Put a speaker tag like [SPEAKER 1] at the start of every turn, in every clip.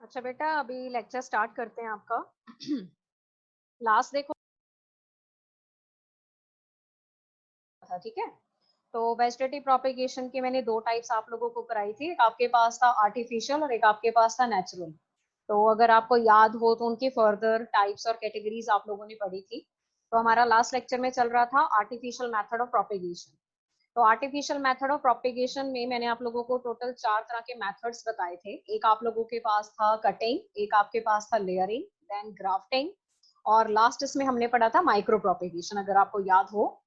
[SPEAKER 1] अच्छा बेटा, अभी लेक्चर स्टार्ट करते हैं आपका। लास्ट देखो था, ठीक है। तो वेजिटेटिव प्रोपेगेशन की मैंने दो टाइप्स आप लोगों को कराई थी। एक आपके पास था आर्टिफिशियल और एक आपके पास था नेचुरल। तो अगर आपको याद हो तो उनकी फर्दर टाइप्स और कैटेगरीज आप लोगों ने पढ़ी थी। तो हमारा लास्ट लेक्चर में चल रहा था आर्टिफिशियल मेथड ऑफ प्रोपेगेशन। तो आर्टिफिशियल मेथड ऑफ प्रोपेगेशन में मैंने आप लोगों को टोटल 4 तरह के मेथड्स बताए थे। एक आप लोगों के पास था कटिंग, एक आपके पास था लेयरिंग, देन ग्राफ्टिंग, और लास्ट इसमें हमने पढ़ा था माइक्रो प्रोपेगेशन, अगर आपको याद हो।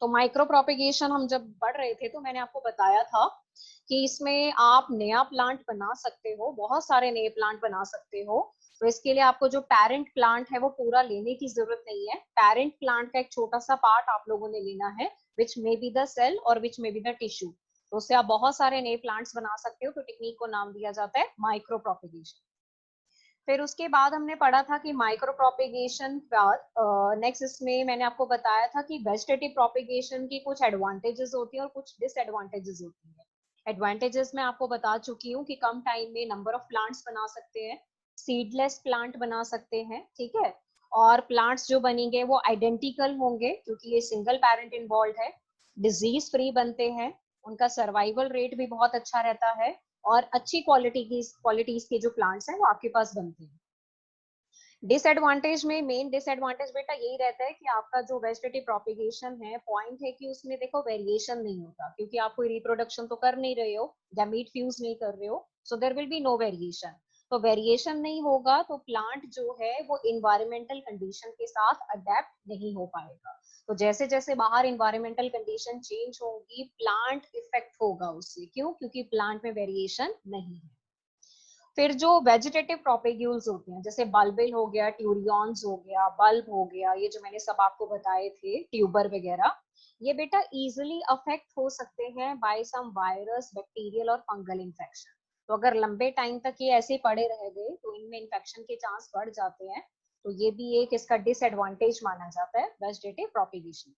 [SPEAKER 1] तो माइक्रो प्रोपेगेशन हम जब पढ़ रहे थे तो मैंने आपको बताया था कि इसमें आप नया प्लांट बना सकते हो, बहुत सारे नए प्लांट बना सकते हो। तो इसके लिए आपको जो पेरेंट प्लांट है वो पूरा लेने की जरूरत नहीं है। पेरेंट प्लांट का एक छोटा सा पार्ट आप लोगों ने लेना है, विच मे बी द सेल और विच मे बी द टिश्यू। तो उससे आप बहुत सारे नए प्लांट्स बना सकते हो। तो टेक्निक को नाम दिया जाता है माइक्रो प्रोपेगेशन। फिर उसके बाद हमने पढ़ा था कि माइक्रो प्रोपेगेशन बाद नेक्स्ट इसमें मैंने आपको बताया था कि वेजिटेटिव प्रोपेगेशन की कुछ एडवांटेजेस होती हैं और कुछ डिसएडवांटेजेस होती हैं। एडवांटेजेस मैं आपको बता चुकी हूँ कि कम टाइम में नंबर ऑफ प्लांट्स बना सकते हैं, सीडलेस प्लांट बना सकते हैं, ठीक है। और प्लांट्स जो बनेंगे वो आइडेंटिकल होंगे क्योंकि ये सिंगल पेरेंट इन्वॉल्व है। डिजीज फ्री बनते हैं, उनका सर्वाइवल रेट भी बहुत अच्छा रहता है, और अच्छी क्वालिटीज के जो प्लांट्स हैं वो आपके पास बनते हैं। डिसएडवांटेज में मेन डिसएडवांटेज बेटा यही रहता है कि आपका जो वेजिटेटिव प्रोपेगेशन है, पॉइंट है कि उसमें देखो वेरिएशन नहीं होता, क्योंकि आप कोई रिप्रोडक्शन तो कर नहीं रहे हो, गैमीट फ्यूज नहीं कर रहे हो, so there will be no variation. तो वेरिएशन नहीं होगा तो प्लांट जो है वो इन्वायरमेंटल कंडीशन के साथ अडेप्ट नहीं हो पाएगा। तो जैसे जैसे बाहर इन्वायरमेंटल कंडीशन चेंज होगी, प्लांट इफेक्ट होगा उससे। क्यों? क्योंकि प्लांट में वेरिएशन नहीं है। फिर जो वेजिटेटिव प्रोपेग्यूल्स होते हैं, जैसे बल्बिल हो गया, ट्यूरियॉन्स हो गया, बल्ब हो गया, ये जो मैंने सब आपको बताए थे, ट्यूबर वगैरह, ये बेटा इजिली अफेक्ट हो सकते हैं बाय सम वायरस, बैक्टीरियल और फंगल इन्फेक्शन। तो अगर लंबे टाइम तक ये ऐसे पड़े रह गए तो इनमें इन्फेक्शन के चांस बढ़ जाते हैं। तो ये भी एक इसका डिसएडवांटेज माना जाता है वेजिटेटिव प्रोपेगेशन।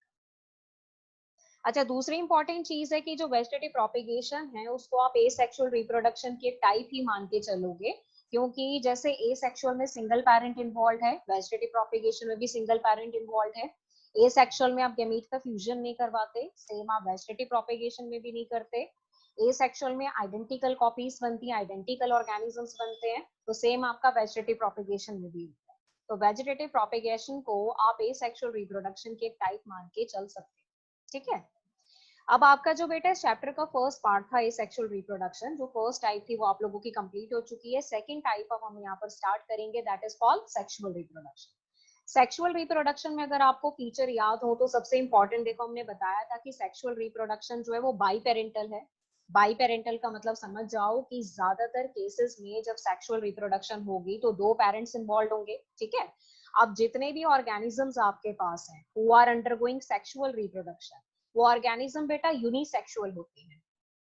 [SPEAKER 1] अच्छा, दूसरी इंपॉर्टेंट चीज है कि जो वेजिटेटिव प्रोपेगेशन है उसको आप एसेक्सुअल रिप्रोडक्शन की एक टाइप ही मान के चलोगे, क्योंकि जैसे एसेक्सुअल में सिंगल पेरेंट इन्वॉल्व है, वेजिटेटिव प्रोपेगेशन में भी सिंगल पेरेंट इन्वॉल्व है। एसेक्सुअल में आप गैमीट का फ्यूजन नहीं करवाते, सेम आप वेजिटेटिव प्रोपेगेशन में भी नहीं करते। एसेक्सुअल में आइडेंटिकल कॉपीज बनती हैं, आइडेंटिकल ऑर्गेनिजम्स बनते हैं, तो सेम आपका वेजिटेटिव प्रोपेगेशन में भी होता है। तो वेजिटेटिव प्रोपेगेशन को आप एसेक्सुअल रिप्रोडक्शन की एक टाइप मान के चल सकते हैं, ठीक है। अब आपका जो बेटा इस चैप्टर का फर्स्ट पार्ट था ए सेक्सुअल रिप्रोडक्शन, जो फर्स्ट टाइप थी वो आप लोगों की कंप्लीट हो चुकी है। सेकंड टाइप अब हम यहाँ पर स्टार्ट करेंगे, that is called sexual reproduction. Sexual reproduction में अगर आपको फीचर याद हो तो सबसे इंपॉर्टेंट देखो, हमने बताया था कि सेक्सुअल रिप्रोडक्शन जो है वो बाई पेरेंटल है। बाई पेरेंटल का मतलब समझ जाओ कि ज्यादातर केसेस में जब सेक्सुअल रिप्रोडक्शन होगी तो दो पेरेंट्स इन्वॉल्व होंगे, ठीक है। अब जितने भी ऑर्गेनिजम्स आपके पास हैं who are undergoing sexual reproduction, वो ऑर्गेनिज्म बेटा यूनिसेक्सुअल होते हैं।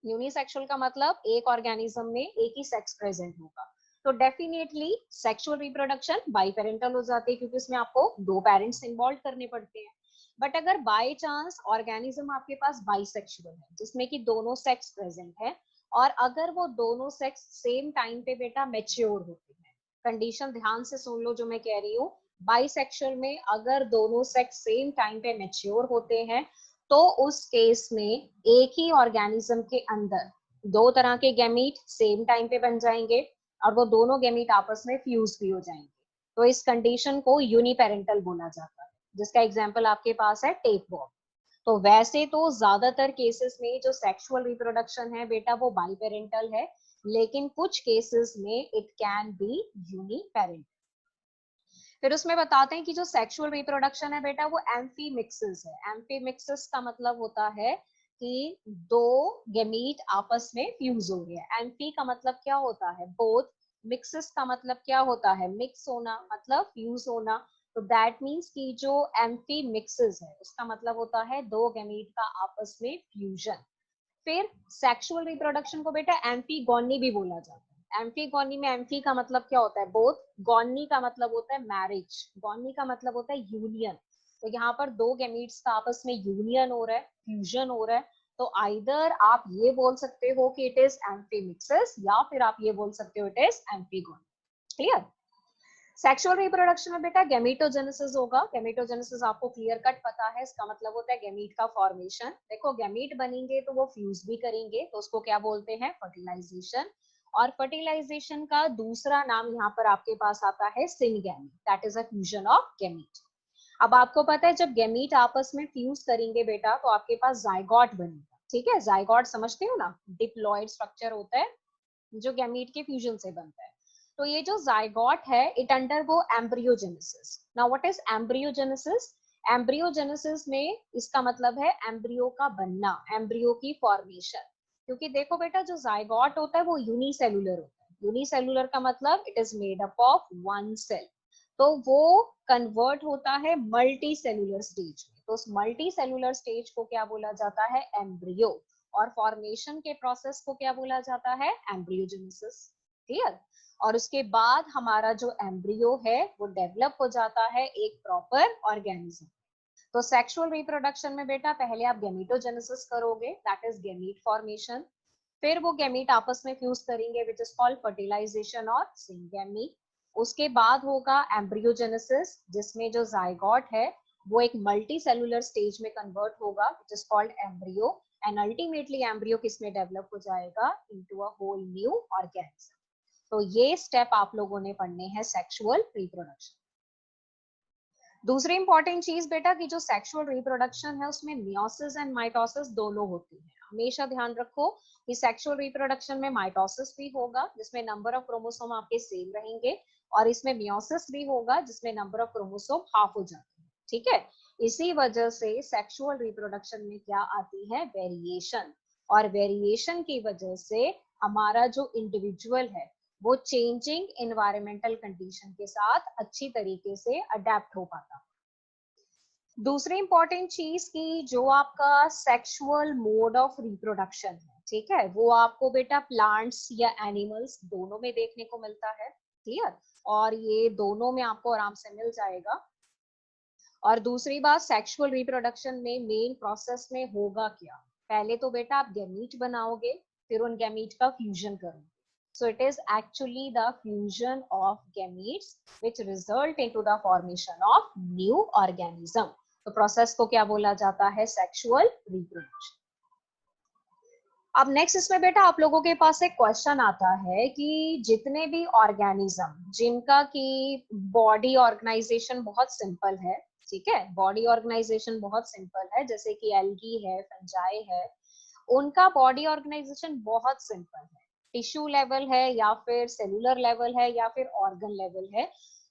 [SPEAKER 1] यूनिसेक्सुअल का मतलब एक ऑर्गेनिज्म में एक ही सेक्स प्रेजेंट होगा। तो definitely sexual reproduction by parental हो जाती है, क्योंकि उसमें आपको दो पेरेंट्स इन्वॉल्व करने पड़ते हैं। बट अगर बाय चांस ऑर्गेनिज्म आपके पास बाइसेक्सुअल है, जिसमें कि दोनों सेक्स प्रेजेंट है, और अगर वो दोनों सेक्स सेम टाइम पे बेटा मेच्योर होते हैं, कंडीशन ध्यान से सुन लो जो मैं कह रही हूँ, बाइसेक्सुअल में अगर दोनों सेक्स सेम टाइम पे मेच्योर होते हैं तो उस केस में एक ही ऑर्गेनिज्म के अंदर दो तरह के गैमीट सेम टाइम पे बन जाएंगे, और वो दोनों गैमीट आपस में फ्यूज भी हो जाएंगे। तो इस कंडीशन को यूनिपेरेंटल बोला जाता है, जिसका एग्जांपल आपके पास है टेपवॉर्म। तो वैसे तो ज्यादातर केसेस में जो सेक्सुअल रिप्रोडक्शन है बेटा वो बाइपेरेंटल है, लेकिन कुछ केसेस में इट कैन बी यूनिपेरेंटल। फिर उसमें बताते हैं कि जो सेक्सुअल रिप्रोडक्शन है बेटा वो एम्फीमिक्सिस है। एम्फीमिक्सिस का मतलब होता है कि दो गैमीट आपस में फ्यूज हो गए। एम्फी का मतलब क्या होता है? बोथ। मिक्सिस का मतलब क्या होता है? मिक्स होना, मतलब फ्यूज होना। तो दैट मीन्स कि जो एम्फीमिक्सिस है उसका मतलब होता है दो गैमीट का आपस में फ्यूजन। फिर सेक्सुअल रिप्रोडक्शन को बेटा एम्फीगोनी भी बोला जाता है। एम्फीगोनी में एम्फी का मतलब क्या होता है? बोथ। गोनी का मतलब होता है मैरिज। गोनी का मतलब होता है यूनियन। तो यहाँ पर दो गैमीट्स का आपस में यूनियन हो रहा है, फ्यूजन हो रहा है। तो आइदर आप ये बोल सकते हो कि इट इज एम्फीमिक्सिस, या फिर आप ये बोल सकते हो it is amphigony. Clear? Sexual reproduction में बेटा गैमेटोजेनेसिस होगा। गैमेटोजेनेसिस आपको क्लियर कट पता है, इसका मतलब होता है गैमीट का फॉर्मेशन। देखो गैमीट बनेंगे तो वो फ्यूज भी करेंगे, तो उसको क्या बोलते हैं? फर्टिलाइजेशन। और फर्टिलाइजेशन का दूसरा नाम यहाँ पर आपके पास आता है syngamy, that is a fusion of gamete. अब आपको पता है जब गैमीट आपस में फ्यूज करेंगे बेटा तो आपके पास जाइगोट बनेगा। ठीक है, जाइगोट समझते हो ना, डिप्लॉइड स्ट्रक्चर होता है जो गैमीट के फ्यूजन से बनता है। तो ये जो जाइगोट है it undergo embryogenesis. Now what is embryogenesis? Embryogenesis में इसका मतलब है एम्ब्रियो का बनना, एम्ब्रियो की फॉर्मेशन। क्योंकि देखो बेटा जो जाइगोट होता है वो यूनिसेलुलर होता है। यूनिसेलुलर का मतलब it is made up of one cell. तो वो कन्वर्ट होता है मल्टी सेलुलर स्टेज में। तो उस मल्टी सेलुलर स्टेज को क्या बोला जाता है? एम्ब्रियो। और फॉर्मेशन के प्रोसेस को क्या बोला जाता है? एम्ब्रियोजेनेसिस। क्लियर? और उसके बाद हमारा जो एम्ब्रियो है वो डेवलप हो जाता है एक प्रॉपर ऑर्गेनिज्म। तो सेक्सुअल रिप्रोडक्शन में बेटा पहले आप गैमेटोजेनेसिस करोगे, दैट इज गैमीट फॉर्मेशन। फिर वो गैमीट आपस में फ्यूज करेंगे विच इज कॉल्ड फर्टिलाइजेशन और सिंगैमी। उसके बाद होगा एम्ब्रियोजेनेसिस जिसमें जो जाइगोट है वो एक मल्टी सेलुलर स्टेज में कन्वर्ट होगा which is called embryo. And ultimately embryo किसमें डेवलप हो जाएगा? Into a whole new organism. तो ये स्टेप आप लोगों ने पढ़ने हैं सेक्सुअल रिप्रोडक्शन। दूसरी इंपॉर्टेंट चीज बेटा कि जो सेक्सुअल रिप्रोडक्शन है उसमें मियोसिस एंड माइटोसिस दोनों होती है। हमेशा ध्यान रखो कि सेक्सुअल रिप्रोडक्शन में माइटोसिस भी होगा जिसमें नंबर ऑफ क्रोमोसोम आपके सेम रहेंगे, और इसमें मियोसिस भी होगा जिसमें नंबर ऑफ क्रोमोसोम हाफ हो जाते हैं। ठीक है, इसी वजह से सेक्सुअल रिप्रोडक्शन में क्या आती है? वेरिएशन। और वेरिएशन की वजह से हमारा जो इंडिविजुअल है वो चेंजिंग एनवायरमेंटल कंडीशन के साथ अच्छी तरीके से अडेप्ट हो पाता। दूसरी इंपॉर्टेंट चीज की जो आपका सेक्सुअल मोड ऑफ रिप्रोडक्शन है, ठीक है, वो आपको बेटा प्लांट्स या एनिमल्स दोनों में देखने को मिलता है। क्लियर? और ये दोनों में आपको आराम से मिल जाएगा। और दूसरी बात सेक्सुअल रिप्रोडक्शन में मेन प्रोसेस में होगा क्या? पहले तो बेटा आप गैमीट बनाओगे, फिर उन गैमीट का फ्यूजन करोगे। So it is actually the fusion of gametes which result into the formation of new organism. तो प्रोसेस को क्या बोला जाता है? Sexual reproduction. अब नेक्स्ट इसमें बेटा आप लोगों के पास एक क्वेश्चन आता है कि जितने भी ऑर्गेनिज्म जिनका की बॉडी ऑर्गेनाइजेशन बहुत सिंपल है, ठीक है, बॉडी ऑर्गेनाइजेशन बहुत सिंपल है, जैसे कि एल्गी है, फंजाई है, उनका बॉडी ऑर्गेनाइजेशन बहुत सिंपल है। टिश्यू लेवल है या फिर सेलुलर लेवल है या फिर ऑर्गन लेवल है,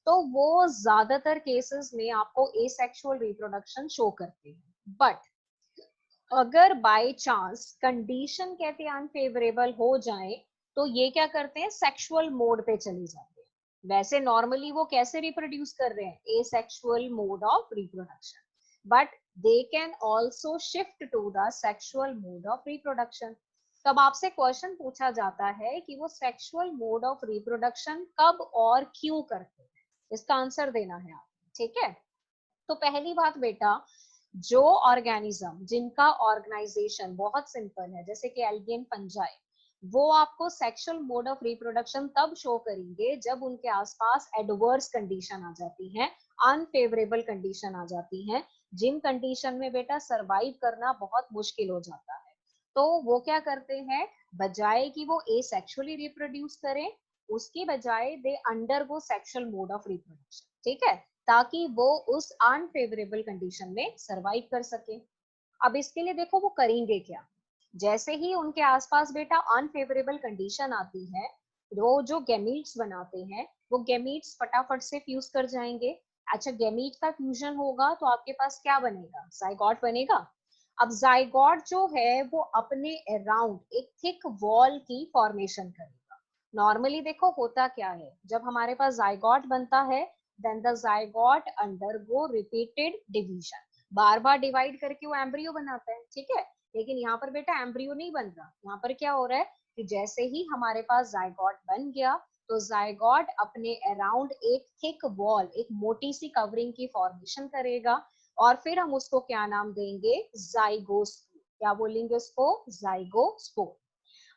[SPEAKER 1] तो वो ज्यादातर केसेस में आपको एसेक्सुअल रिप्रोडक्शन शो करते हैं। बट अगर बाय चांस कंडीशन कहते हैं अनफेवरेबल हो जाए तो ये क्या करते हैं? सेक्सुअल मोड पे चले जाते हैं। वैसे नॉर्मली वो कैसे रिप्रोड्यूस कर रहे हैं? Asexual mode of reproduction, but they can also shift to the sexual mode of reproduction. तब आपसे क्वेश्चन पूछा जाता है कि वो सेक्सुअल मोड ऑफ रिप्रोडक्शन कब और क्यों करते हैं, इसका आंसर देना है आप। ठीक है, तो पहली बात बेटा, जो ऑर्गेनिज्म जिनका ऑर्गेनाइजेशन बहुत सिंपल है जैसे कि एल्गी एंड फंजाई, वो आपको सेक्सुअल मोड ऑफ रिप्रोडक्शन तब शो करेंगे जब उनके आसपास एडवर्स कंडीशन आ जाती है, अनफेवरेबल कंडीशन आ जाती है, जिन कंडीशन में बेटा सरवाइव करना बहुत मुश्किल हो जाता है। तो वो क्या करते हैं? बजाय कि वो एसेक्सुअली रिप्रोड्यूस करें, उसकी बजाय they undergo sexual mode of reproduction. ठीक है, ताकि वो उस अनफेवरेबल कंडीशन में सरवाइव कर सके। अब इसके लिए देखो वो करेंगे क्या। जैसे ही उनके आसपास बेटा अनफेवरेबल कंडीशन आती है, वो जो गैमीट्स बनाते हैं वो गैमीट्स फटाफट से फ्यूज कर जाएंगे। अच्छा, गैमीट का फ्यूजन होगा तो आपके पास क्या बनेगा? जाइगोट बनेगा। अब जाइगोट जो है वो अपने अराउंड एक थिक वॉल की फॉर्मेशन करेगा। नॉर्मली देखो होता क्या है, जब हमारे पास जाइगोट बनता है then the zygote undergo repeated division, bar bar divide करके वो एम्ब्रियो बनाता है। ठीक है, लेकिन यहाँ पर बेटा एम्ब्रियो नहीं बन रहा। यहाँ पर क्या हो रहा है कि जैसे ही हमारे पास जाइगोट बन गया तो जाइगोट अपने अराउंड एक थिक वॉल, एक मोटी सी कवरिंग की फॉर्मेशन करेगा, और फिर हम उसको क्या नाम देंगे? जाइगोस्पोर। क्या बोलेंगे उसको? जाइगोस्पोर।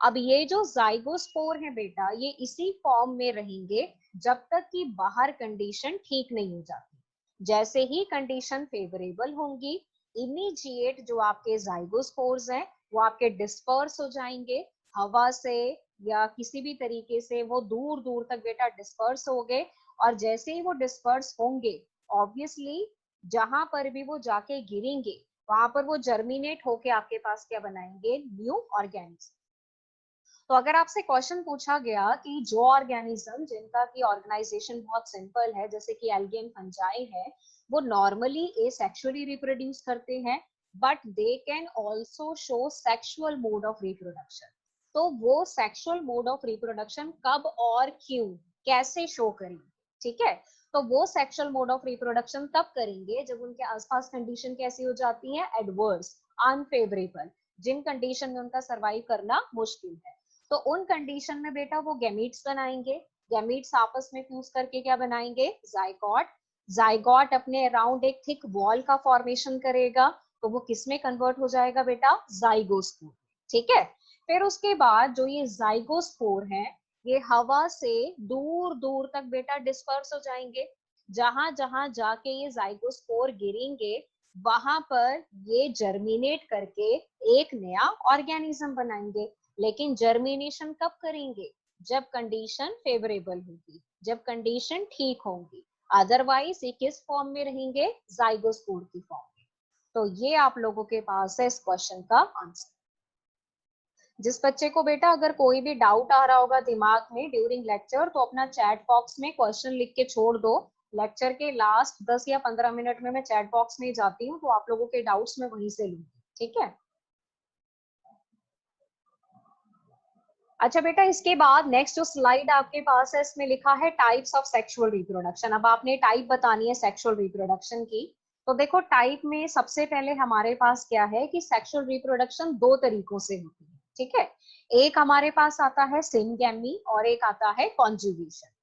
[SPEAKER 1] अब ये जो जाइगोस्पोर है बेटा, ये इसी फॉर्म में रहेंगे जब तक कि बाहर कंडीशन ठीक नहीं हो जाती। जैसे ही कंडीशन फेवरेबल होंगी, इमीडिएट जो आपके जाइगोस्पोर्स हैं वो आपके डिस्पर्स हो जाएंगे हवा से या किसी भी तरीके से, वो दूर दूर तक बेटा डिस्पर्स हो गए। और जैसे ही वो डिस्पर्स होंगे, ऑब्वियसली जहां पर भी वो जाके गिरेंगे वहां पर वो जर्मिनेट होके आपके पास क्या बनाएंगे, न्यू ऑर्गेनिज्म। तो अगर आपसे क्वेश्चन पूछा गया कि जो ऑर्गेनिज्म जिनका की ऑर्गेनाइजेशन बहुत सिंपल है, जैसे कि एल्गी एंड फंजाई है, वो नॉर्मली एसेक्सुअली रिप्रोड्यूस करते हैं but they can also show sexual mode of reproduction. तो वो सेक्सुअल मोड ऑफ रिप्रोडक्शन कब और क्यों कैसे शो करेंगे, ठीक है। तो वो सेक्सुअल मोड ऑफ रिप्रोडक्शन तब करेंगे जब उनके आसपास कंडीशन कैसी हो जाती है, एडवर्स, अनफेवरेबल, जिन कंडीशन में उनका सर्वाइव करना मुश्किल है। तो उन कंडीशन में बेटा वो गैमीट्स बनाएंगे, गैमीट्स आपस में फ्यूज करके क्या बनाएंगे, जाइगोट। जाइगोट अपने अराउंड एक थिक वॉल का फॉर्मेशन करेगा, तो वो किस में कन्वर्ट हो जाएगा बेटा, जाइगोस्पोर, ठीक है। फिर उसके बाद जो ये जाइगोस्पोर है, ये हवा से दूर दूर तक बेटा डिस्पर्स हो जाएंगे। जहां जहां जाके ये जाइगोस्पोर गिरेंगे वहां पर ये जर्मिनेट करके एक नया ऑर्गेनिज्म बनाएंगे। लेकिन जर्मिनेशन कब करेंगे, जब कंडीशन फेवरेबल होगी, जब कंडीशन ठीक होंगी। अदरवाइज ये किस फॉर्म में रहेंगे, जाइगोस्पोर की फॉर्म में। तो ये आप लोगों के पास है इस क्वेश्चन का आंसर। जिस बच्चे को बेटा अगर कोई भी डाउट आ रहा होगा दिमाग में ड्यूरिंग लेक्चर, तो अपना चैट बॉक्स में क्वेश्चन लिख के छोड़ दो। लेक्चर के लास्ट 10 या 15 मिनट में मैं चैट बॉक्स में जाती हूँ, तो आप लोगों के डाउट्स मैं वहीं से लूंगी, ठीक है। अच्छा बेटा, इसके बाद नेक्स्ट जो स्लाइड आपके पास है, इसमें लिखा है टाइप्स ऑफ सेक्सुअल रिप्रोडक्शन। अब आपने टाइप बतानी है सेक्सुअल रिप्रोडक्शन की। तो देखो, टाइप में सबसे पहले हमारे पास क्या है कि सेक्सुअल रिप्रोडक्शन दो तरीकों से होती है, ठीक है। एक हमारे पास आता है सिनगैमी और एक आता है कॉन्जुगेशन।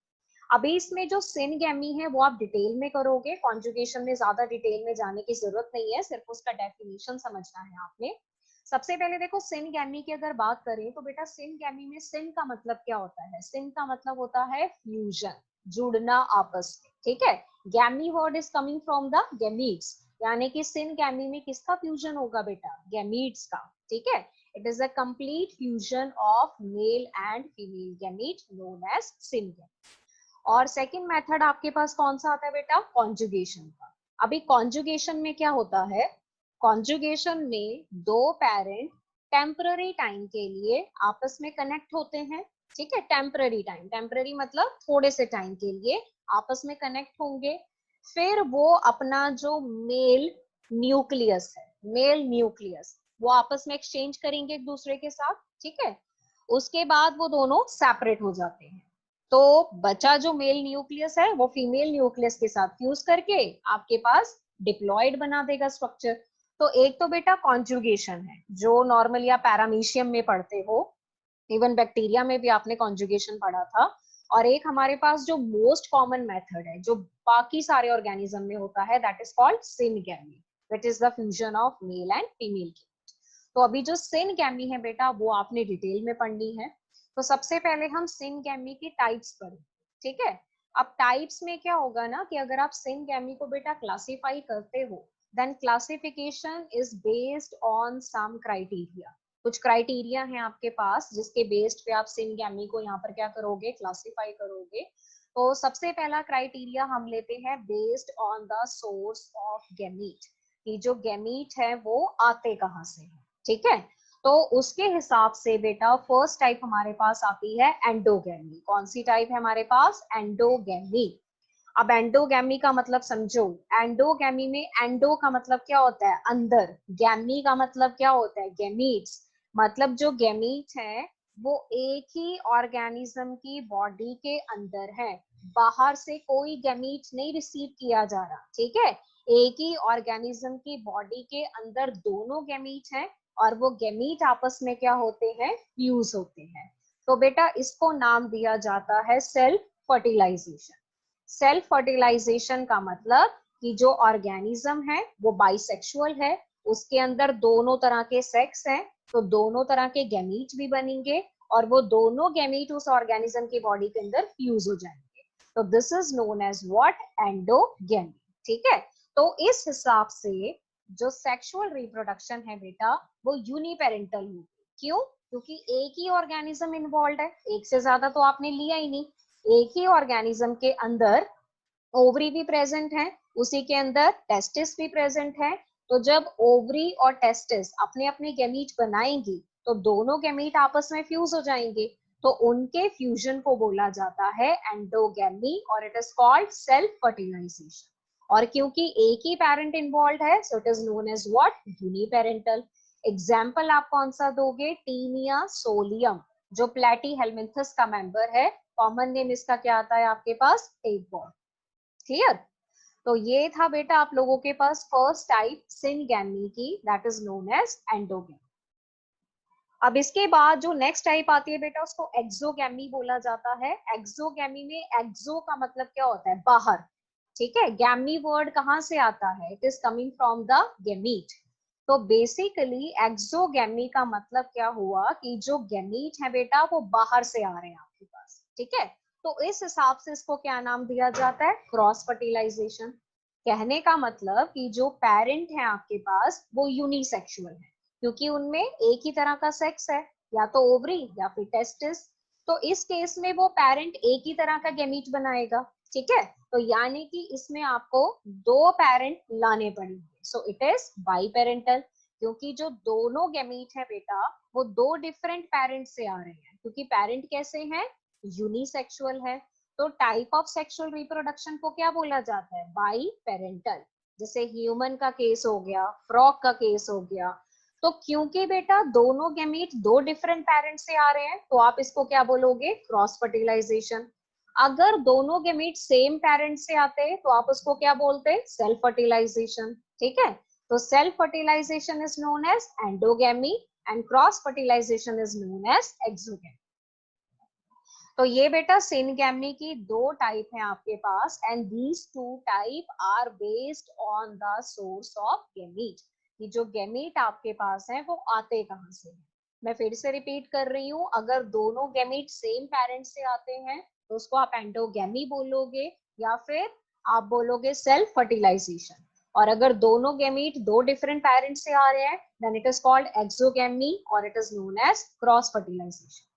[SPEAKER 1] अभी इसमें जो सिनगैमी है वो आप डिटेल में करोगे, कॉन्जुगेशन में ज्यादा डिटेल में जाने की जरूरत नहीं है, सिर्फ उसका डेफिनेशन समझना है आपने। सबसे पहले देखो, सिनगैमी की अगर बात करें तो बेटा सिनगैमी में सिन का मतलब क्या होता है, सिन का मतलब होता है फ्यूजन, जुड़ना आपस में, ठीक है। Gamy word is coming from the gametes, यानी कि सिनगैमी में किसका फ्यूजन होगा बेटा, गैमीट्स का, ठीक है। It is a complete fusion of male and female gamete known as syngamy. और सेकंड मेथड आपके पास कौन सा आता है बेटा, कॉन्जुगेशन का। अभी कॉन्जुगेशन में क्या होता है, कॉन्जुगेशन में दो पेरेंट टेम्पररी टाइम के लिए आपस में कनेक्ट होते हैं, ठीक है। टेम्पररी टाइम, टेम्पररी मतलब थोड़े से टाइम के लिए आपस में कनेक्ट होंगे। फिर वो अपना जो मेल न्यूक्लियस है, मेल न्यूक्लियस, वो आपस में एक्सचेंज करेंगे एक दूसरे के साथ, ठीक है। उसके बाद वो दोनों सेपरेट हो जाते हैं। तो बचा जो मेल न्यूक्लियस है वो फीमेल न्यूक्लियस के साथ फ्यूज करके आपके पास डिप्लॉयड बना देगा स्ट्रक्चर। तो एक तो बेटा कॉन्जुगेशन है जो नॉर्मली आप पैरामीशियम में पढ़ते हो, इवन बैक्टीरिया में भी आपने कॉन्जुगेशन पढ़ा था। और एक हमारे पास जो मोस्ट कॉमन मेथड है जो बाकी सारे ऑर्गेनिज्म में होता है, that is called syngamy, which is the fusion of male and female. तो अभी जो सिनगैमी है बेटा वो आपने डिटेल में पढ़नी है। तो सबसे पहले हम सिनगैमी की टाइप्स पढ़ें, ठीक है। अब टाइप्स में क्या होगा ना कि अगर आप सिनगैमी को बेटा क्लासिफाई करते हो, then classification is based on some criteria. कुछ क्राइटेरिया हैं आपके पास जिसके बेस्ड पे आप सिनगैमी को यहाँ पर क्या करोगे, क्लासिफाई करोगे। तो सबसे पहला क्राइटेरिया हम लेते हैं based on the source of gamete, कि जो गैमीट है वो आते कहाँ से है, ठीक है। तो उसके हिसाब से बेटा फर्स्ट टाइप हमारे पास आती है एंडोगैमी। कौन सी टाइप है हमारे पास, एंडोगैमी। अब एंडोगैमी का मतलब समझो, एंडोगैमी में एंडो का मतलब क्या होता है, अंदर, गैमी का मतलब क्या होता है, गैमीट्स। मतलब जो गैमीट है वो एक ही ऑर्गेनिज्म की बॉडी के अंदर है, बाहर से कोई गैमीट नहीं रिसीव किया जा रहा, ठीक है। एक ही ऑर्गेनिज्म की बॉडी के अंदर दोनों गैमीट हैं और वो गैमीट आपस में क्या होते हैं, फ्यूज होते हैं। तो बेटा इसको नाम दिया जाता है सेल्फ फर्टिलाइजेशन। सेल्फ फर्टिलाइजेशन का मतलब कि जो ऑर्गेनिज्म है वो बाइसेक्सुअल है उसके अंदर दोनों तरह के सेक्स हैं, तो दोनों तरह के गैमीट भी बनेंगे और वो दोनों गैमीट उस ऑर्गेनिज्म की बॉडी के अंदर फ्यूज हो जाएंगे। तो this is known as what, endogamy. ठीक है, तो इस हिसाब से जो सेक्सुअल रिप्रोडक्शन है बेटा वो यूनिपेरेंटल होगी। क्यों? क्योंकि एक ही ऑर्गेनिज्म इन्वॉल्व है, एक से ज्यादा तो आपने लिया ही नहीं। एक ही ऑर्गेनिज्म के अंदर ओवरी भी प्रेजेंट है, उसी के अंदर टेस्टिस भी प्रेजेंट है। तो जब ओवरी और टेस्टिस अपने अपने गैमीट बनाएंगी तो दोनों गैमीट आपस में फ्यूज हो जाएंगे, तो उनके फ्यूजन को बोला जाता है एंडोगैमी और it is called self fertilization. और क्योंकि एक ही पेरेंट इन्वॉल्व है so it is known as what, uniparental. Example आप कौन सा दोगे? टीनिया सोलियम, जो प्लेटी हेलमिंथस का मेंबर है। कॉमन नेम इसका क्या आता है आपके पास? टेपवर्म। क्लियर? तो ये था बेटा आप लोगों के पास फर्स्ट टाइप सिनगैमी की, that is known as endogamy. अब इसके बाद जो नेक्स्ट टाइप आती है बेटा उसको एक्सोगैमी बोला जाता है। एक्सोगैमी में एक्सो का मतलब क्या होता है? बाहर। ठीक है, गैमी वर्ड कहाँ से आता है? It is coming from the gamete. तो बेसिकली एक्सोगैमी का मतलब क्या हुआ कि जो गैमीट है बेटा वो बाहर से आ रहे हैं आपके पास। ठीक है, तो इस हिसाब से इसको क्या नाम दिया जाता है? Cross fertilization. कहने का मतलब कि जो पेरेंट है आपके पास वो यूनिसेक्सुअल है, क्योंकि उनमें एक ही तरह का सेक्स है, या तो ओवरी या फिर टेस्टिस। तो इस केस में वो पेरेंट एक ही तरह का गैमीट बनाएगा। ठीक है, तो यानी कि इसमें आपको दो पेरेंट लाने पड़ेंगे। सो इट इज बाई पेरेंटल, क्योंकि जो दोनों गैमीट है बेटा वो दो डिफरेंट पेरेंट से आ रहे हैं, क्योंकि पेरेंट कैसे हैं? यूनिसेक्सुअल है। तो टाइप ऑफ सेक्सुअल रिप्रोडक्शन को क्या बोला जाता है? By parental. जैसे ह्यूमन का केस हो गया, फ्रॉग का केस हो गया। तो क्योंकि बेटा दोनों गैमीट दो डिफरेंट पेरेंट से आ रहे हैं तो आप इसको क्या बोलोगे? Cross fertilization. अगर दोनों गैमीट सेम पेरेंट से आते हैं तो आप उसको क्या बोलते? Self fertilisation. ठीक है, तो self fertilisation is known as endogamy and cross fertilisation is known as exogamy. तो ये बेटा सिनगैमी की दो टाइप है आपके पास, and these two type are based on the source of gamete. कि जो गैमीट आपके पास है वो आते कहाँ से हैं। मैं फिर से रिपीट कर रही हूँ, अगर दोनों गैमीट सेम पेरेंट से आते हैं तो उसको आप एंडोगैमी बोलोगे, या फिर आप बोलोगे सेल्फ फर्टिलाइजेशन। और अगर दोनों गैमीट दो डिफरेंट पेरेंट से आ रहे हैं then it is called exogamy और it is known as cross fertilisation.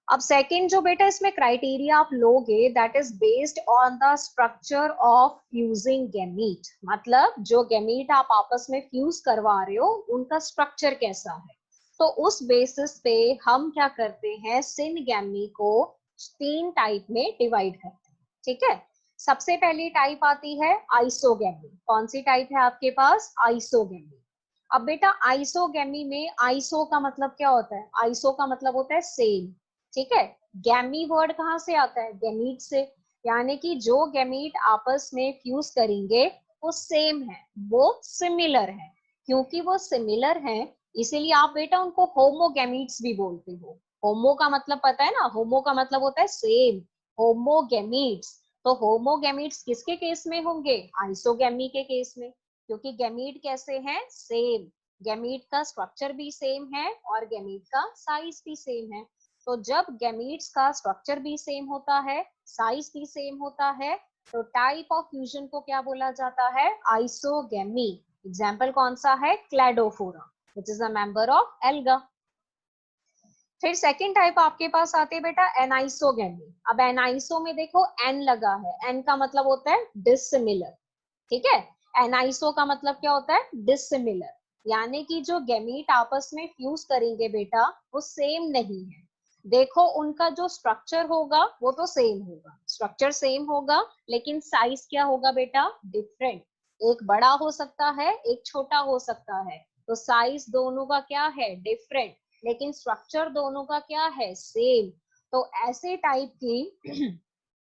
[SPEAKER 1] अब सेकंड जो बेटा इसमें क्राइटेरिया आप लोगे that is based on the structure of fusing gamete. मतलब जो गैमीट आप आपस में फ्यूज करवा रहे हो उनका स्ट्रक्चर कैसा है। तो उस बेसिस पे हम क्या करते हैं, सिनगैमी को तीन टाइप में डिवाइड करते हैं। ठीक है, सबसे पहली टाइप आती है आइसोगैमी। कौन सी टाइप है आपके पास? आइसोगैमी। अब बेटा आइसोगैमी में आइसो का मतलब क्या होता है? आइसो का मतलब होता है सेम। ठीक है, गैमी वर्ड कहाँ से आता है? गैमीट से। यानी कि जो गैमीट आपस में फ्यूज करेंगे वो सेम है, वो सिमिलर है। क्योंकि वो सिमिलर है इसीलिए आप बेटा उनको होमोगैमीट्स भी बोलते हो। होमो का मतलब पता है ना? होमो का मतलब होता है सेम, होमोगैमीट्स। तो होमोगैमीट्स किसके केस में होंगे? आइसोगैमी के केस में, क्योंकि गैमीट कैसे हैं? सेम। गैमीट का स्ट्रक्चर भी सेम है और गैमीट का साइज भी सेम है। तो जब गैमीट्स का स्ट्रक्चर भी सेम होता है, साइज भी सेम होता है, तो टाइप ऑफ फ्यूजन को क्या बोला जाता है? आइसोगैमी। एग्जाम्पल कौन सा है? Cladophora which is a member of alga. फिर सेकंड टाइप आपके पास आते हैं बेटा एनाइसोगैमी। अब एनाइसो में देखो एन लगा है, एन का मतलब होता है डिसिमिलर। ठीक है, एनाइसो का मतलब क्या होता है? डिसिमिलर। यानी कि जो गैमीट आपस में फ्यूज करेंगे बेटा वो सेम नहीं है। देखो उनका जो स्ट्रक्चर होगा वो तो सेम होगा, स्ट्रक्चर सेम होगा, लेकिन साइज क्या होगा बेटा? डिफरेंट। एक बड़ा हो सकता है, एक छोटा हो सकता है। तो साइज दोनों का क्या है? डिफरेंट। लेकिन स्ट्रक्चर दोनों का क्या है? सेम। तो ऐसे टाइप की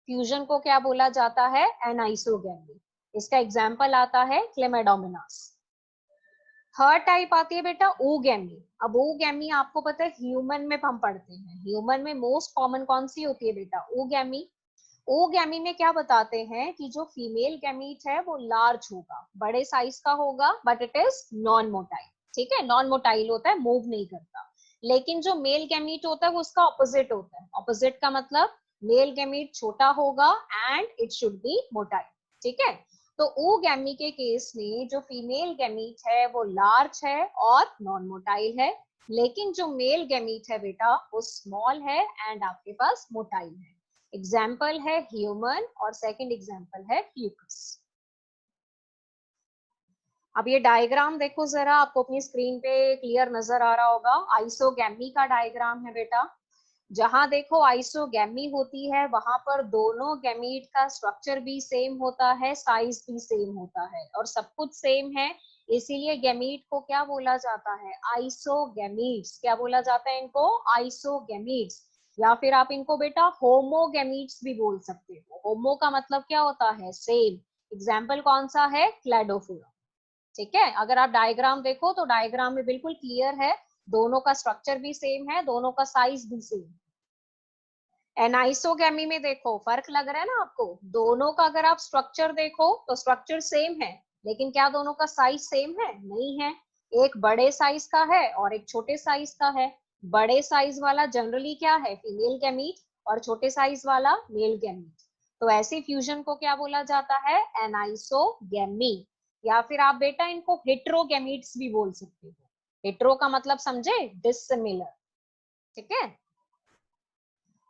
[SPEAKER 1] फ्यूजन को क्या बोला जाता है? एनाइसोगैमी। इसका एग्जाम्पल आता है क्लेमेडोमिनास। थर्ड टाइप आती है बेटा ओगैमी। अब ओगैमी आपको पता है ह्यूमन में हम पढ़ते हैं, ह्यूमन में मोस्ट कॉमन कौन सी होती है बेटा? ओगैमी। ओगैमी में क्या बताते हैं कि जो फीमेल गैमीट है वो लार्ज होगा, बड़े साइज का होगा, but it is non motile. ठीक है, नॉन मोटाइल होता है, मूव नहीं करता। लेकिन जो मेल गैमीट होता है वो उसका ऑपोजिट होता है। ऑपोजिट का मतलब मेल गैमीट छोटा होगा and it should be motile. ठीक है, तो ओगैमी के केस में जो फीमेल गैमीट है वो लार्ज है और नॉन मोटाइल है, लेकिन जो मेल गैमीट है बेटा वो स्मॉल है एंड आपके पास मोटाइल है। एग्जाम्पल है ह्यूमन और सेकंड एग्जाम्पल है फ्यूकस। अब ये डायग्राम देखो जरा, आपको अपनी स्क्रीन पे क्लियर नजर आ रहा होगा। आइसोगैमी का डायग्राम है बेटा। जहां देखो आइसोगैमी होती है वहां पर दोनों गैमीट का स्ट्रक्चर भी सेम होता है, साइज भी सेम होता है और सब कुछ सेम है। इसीलिए गैमीट को क्या बोला जाता है? आइसोगैमीट्स। क्या बोला जाता है इनको? आइसोगैमीट्स। या फिर आप इनको बेटा होमोगैमीट्स भी बोल सकते हो। होमो का मतलब क्या होता है? सेम। एग्जाम्पल कौन सा है? क्लैडोफोरा। ठीक है, अगर आप डायग्राम देखो तो डायग्राम में बिल्कुल क्लियर है, दोनों का स्ट्रक्चर भी सेम है, दोनों का साइज भी सेम है। एनाइसोगैमी में देखो फर्क लग रहा है ना आपको? दोनों का अगर आप स्ट्रक्चर देखो तो स्ट्रक्चर सेम है, लेकिन क्या दोनों का साइज सेम है? नहीं है। एक बड़े साइज का है और एक छोटे साइज का है। बड़े साइज वाला जनरली क्या है? फीमेल गैमीट, और छोटे साइज वाला मेल गैमीट। तो ऐसी फ्यूजन को क्या बोला जाता है? एनाइसोगैमी। या फिर आप बेटा इनको हेट्रोगैमीट्स भी बोल सकते हो। हेट्रो का मतलब समझे? डिससिमिलर। ठीक है,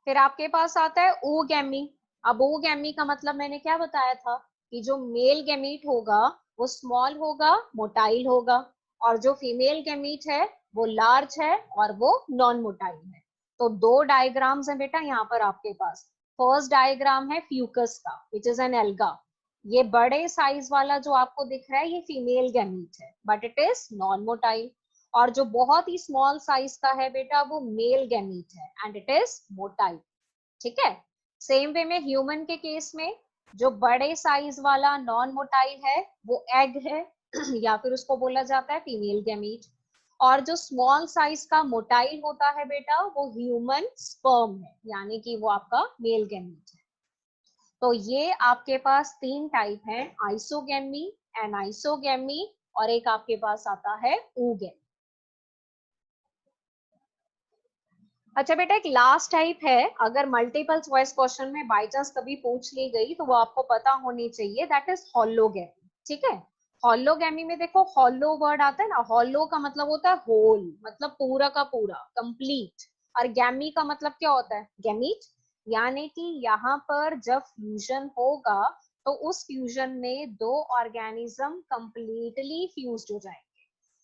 [SPEAKER 1] फिर आपके पास आता है ओगैमी। अब ओगैमी का मतलब मैंने क्या बताया था कि जो मेल गैमीट होगा वो स्मॉल होगा, मोटाइल होगा, और जो फीमेल गैमीट है वो लार्ज है और वो नॉन मोटाइल है। तो दो डायग्राम्स हैं बेटा यहाँ पर आपके पास। फर्स्ट डायग्राम है फ्यूकस का, विच इज एन एल्गा। ये बड़े साइज वाला जो आपको दिख रहा है ये फीमेल गैमीट है, but it is non motile. और जो बहुत ही स्मॉल साइज का है बेटा वो मेल गैमीट है एंड इट इज मोटाइल। ठीक है, सेम वे में ह्यूमन के केस में जो बड़े साइज वाला नॉन मोटाइल है वो एग है या फिर उसको बोला जाता है फीमेल गैमीट। और जो स्मॉल साइज का मोटाइल होता है बेटा वो ह्यूमन स्पर्म है, यानी कि वो आपका मेल गैमीट है। तो ये आपके पास तीन टाइप है, आइसोगैमी, एनाइसोगैमी, और एक आपके पास आता है ooगैमी। अच्छा बेटा, एक लास्ट टाइप है, अगर मल्टीपल चॉइस क्वेश्चन में बाय चांस कभी पूछ ली गई तो वो आपको पता होनी चाहिए, दैट इज हॉलोगैमी। ठीक है, हॉलोगैमी में देखो हॉलो वर्ड आता है ना, हॉलो का मतलब होता है होल, मतलब पूरा का पूरा, कंप्लीट। और गैमी का मतलब क्या होता है? गैमीट। यानी कि यहाँ पर जब फ्यूजन होगा तो उस फ्यूजन में दो ऑर्गेनिज्म कंप्लीटली फ्यूज्ड हो जाएंगे।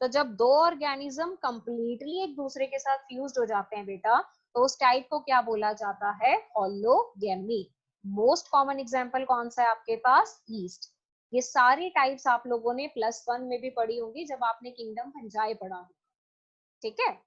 [SPEAKER 1] तो जब दो ऑर्गेनिज्म कंप्लीटली एक दूसरे के साथ फ्यूज्ड हो जाते हैं बेटा, तो उस टाइप को क्या बोला जाता है? हॉलोगैमी। मोस्ट कॉमन एग्जांपल कौन सा है आपके पास? ईस्ट। ये सारी टाइप्स आप लोगों ने +1 में भी पढ़ी होंगी जब आपने किंगडम फंजाई पढ़ा होगा। ठीक है,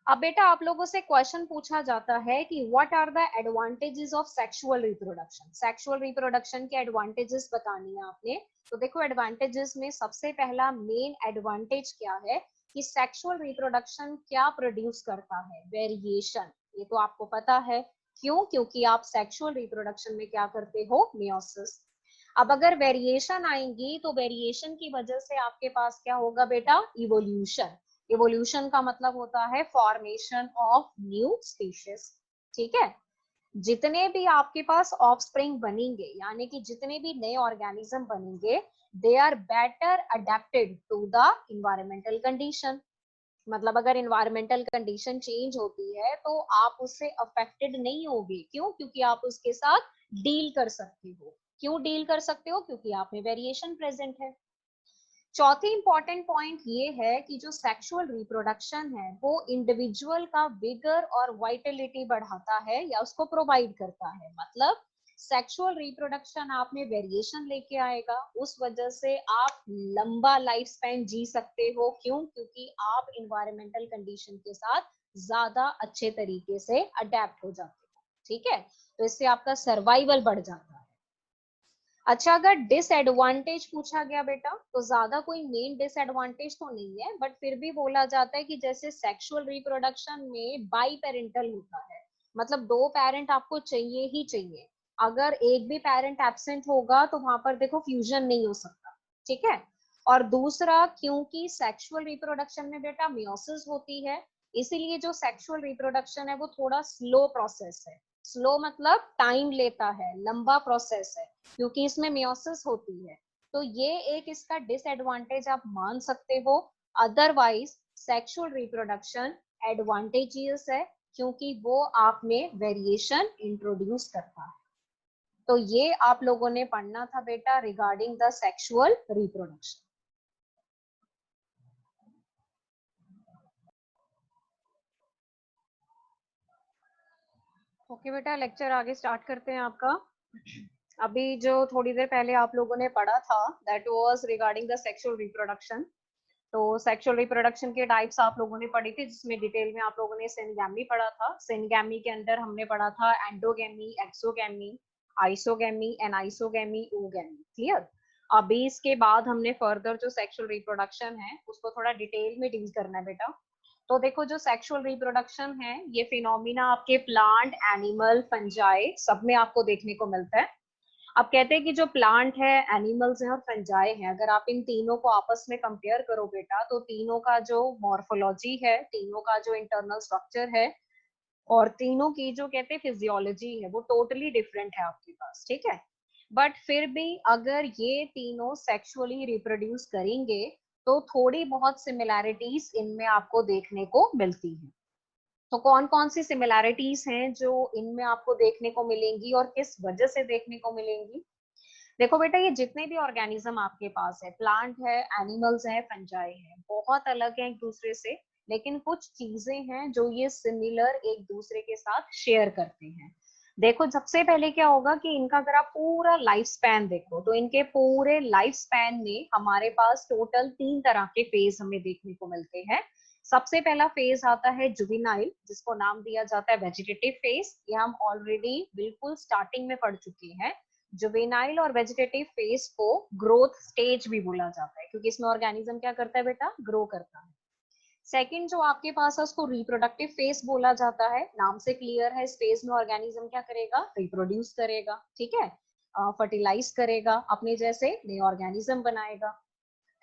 [SPEAKER 1] अब बेटा आप लोगों से क्वेश्चन पूछा जाता है कि what are the advantages of sexual reproduction. Sexual reproduction के एडवांटेजेस बतानी है आपने। तो देखो एडवांटेजेस में सबसे पहला मेन एडवांटेज क्या है कि सेक्सुअल रिप्रोडक्शन क्या प्रोड्यूस करता है? वेरिएशन। ये तो आपको पता है। क्यों? क्योंकि आप सेक्सुअल रिप्रोडक्शन में क्या करते हो? मेयोसिस। अब अगर वेरिएशन आएंगी तो वेरिएशन की वजह से आपके पास क्या होगा बेटा? इवोल्यूशन। इवोल्यूशन का मतलब होता है फॉर्मेशन ऑफ न्यू स्पीशीज। ठीक है, जितने भी आपके पास ऑफस्प्रिंग बनेंगे, यानी कि जितने भी नए ऑर्गेनिज्म बनेंगे, they are better adapted to the environmental condition. मतलब अगर इन्वायरमेंटल कंडीशन चेंज होती है तो आप उससे अफेक्टेड नहीं होगे। क्यों? क्योंकि आप उसके साथ डील कर सकते हो। क्यों डील कर सकते हो? क्योंकि आप में वेरिएशन प्रेजेंट है। चौथी इंपॉर्टेंट पॉइंट ये है कि जो सेक्सुअल रिप्रोडक्शन है वो इंडिविजुअल का विगर और वाइटलिटी बढ़ाता है या उसको प्रोवाइड करता है। मतलब सेक्सुअल रिप्रोडक्शन आप में वेरिएशन लेके आएगा, उस वजह से आप लंबा लाइफ स्पैन जी सकते हो। क्यों? क्योंकि आप इन्वायरमेंटल कंडीशन के साथ ज्यादा अच्छे तरीके से अडेप्ट हो जाते हो। ठीक है, तो इससे आपका सर्वाइवल बढ़ जाता है। अच्छा, अगर डिसएडवांटेज पूछा गया बेटा तो ज्यादा कोई मेन डिसएडवांटेज तो नहीं है, बट फिर भी बोला जाता है कि जैसे सेक्सुअल रिप्रोडक्शन में बाई पेरेंटल होता है, मतलब दो पेरेंट आपको चाहिए ही चाहिए। अगर एक भी पेरेंट एब्सेंट होगा तो वहां पर देखो फ्यूजन नहीं हो सकता, ठीक है। और दूसरा, क्योंकि सेक्सुअल रिप्रोडक्शन में बेटा मियोसिस होती है, इसीलिए जो सेक्सुअल रिप्रोडक्शन है वो थोड़ा स्लो प्रोसेस है। स्लो मतलब टाइम लेता है, लंबा प्रोसेस है, क्योंकि इसमें मियोसिस होती है। तो ये एक इसका डिसएडवांटेज आप मान सकते हो। अदरवाइज सेक्सुअल रिप्रोडक्शन एडवांटेजियस है, क्योंकि वो आप में वेरिएशन इंट्रोड्यूस करता है। तो ये आप लोगों ने पढ़ना था बेटा regarding the sexual reproduction. Okay बेटा, लेक्चर आगे स्टार्ट करते हैं आपका। अभी जो थोड़ी देर पहले आप लोगों ने पढ़ा था that was regarding the sexual reproduction. तो सेक्सुअल रिप्रोडक्शन के टाइप्स आप लोगों ने पढ़ी थी, जिसमें डिटेल में आप लोगों ने सिनगैमी पढ़ा था। सिनगैमी के अंदर हमने पढ़ा था endogamy, exogamy, isogamy, anisogamy, ओगैमी। Clear. अभी इसके बाद हमने फर्दर जो सेक्सुअल रिप्रोडक्शन है उसको थोड़ा डिटेल में डील करना है बेटा। तो देखो, जो सेक्सुअल रिप्रोडक्शन है ये फिनोमिना आपके प्लांट, एनिमल, फंजाई सब में आपको देखने को मिलता है। अब कहते हैं कि जो प्लांट है, एनिमल्स हैं और फंजाई हैं, अगर आप इन तीनों को आपस में कंपेयर करो बेटा, तो तीनों का जो मॉर्फोलॉजी है, तीनों का जो इंटरनल स्ट्रक्चर है, और तीनों की जो कहते हैं फिजियोलॉजी है, वो टोटली डिफरेंट है आपके पास, ठीक है। बट फिर भी अगर ये तीनों सेक्सुअली रिप्रोड्यूस करेंगे तो थोड़ी बहुत सिमिलैरिटीज इनमें आपको देखने को मिलती है। तो कौन कौन सी सिमिलैरिटीज हैं जो इनमें आपको देखने को मिलेंगी और किस वजह से देखने को मिलेंगी? देखो बेटा, ये जितने भी ऑर्गेनिज्म आपके पास है, प्लांट है, एनिमल्स है, फंजाई है, बहुत अलग है एक दूसरे से, लेकिन कुछ चीजें हैं जो ये सिमिलर एक दूसरे के साथ शेयर करते हैं। देखो, सबसे पहले क्या होगा कि इनका अगर आप पूरा लाइफ स्पैन देखो तो इनके पूरे लाइफ स्पैन में हमारे पास टोटल 3 तरह के फेज हमें देखने को मिलते हैं। सबसे पहला फेज आता है जुविनाइल, जिसको नाम दिया जाता है वेजिटेटिव फेज। ये हम ऑलरेडी बिल्कुल स्टार्टिंग में पढ़ चुके हैं। जुवेनाइल और वेजिटेटिव फेज को ग्रोथ स्टेज भी बोला जाता है, क्योंकि इसमें ऑर्गेनिज्म क्या करता है बेटा, ग्रो करता है। सेकंड जो आपके पास है उसको रिप्रोडक्टिव फेज बोला जाता है। नाम से क्लियर है, इस फेज में ऑर्गेनिज्म क्या करेगा, रिप्रोड्यूस करेगा, ठीक है, फर्टिलाइज करेगा, अपने जैसे नए ऑर्गेनिज्म बनाएगा।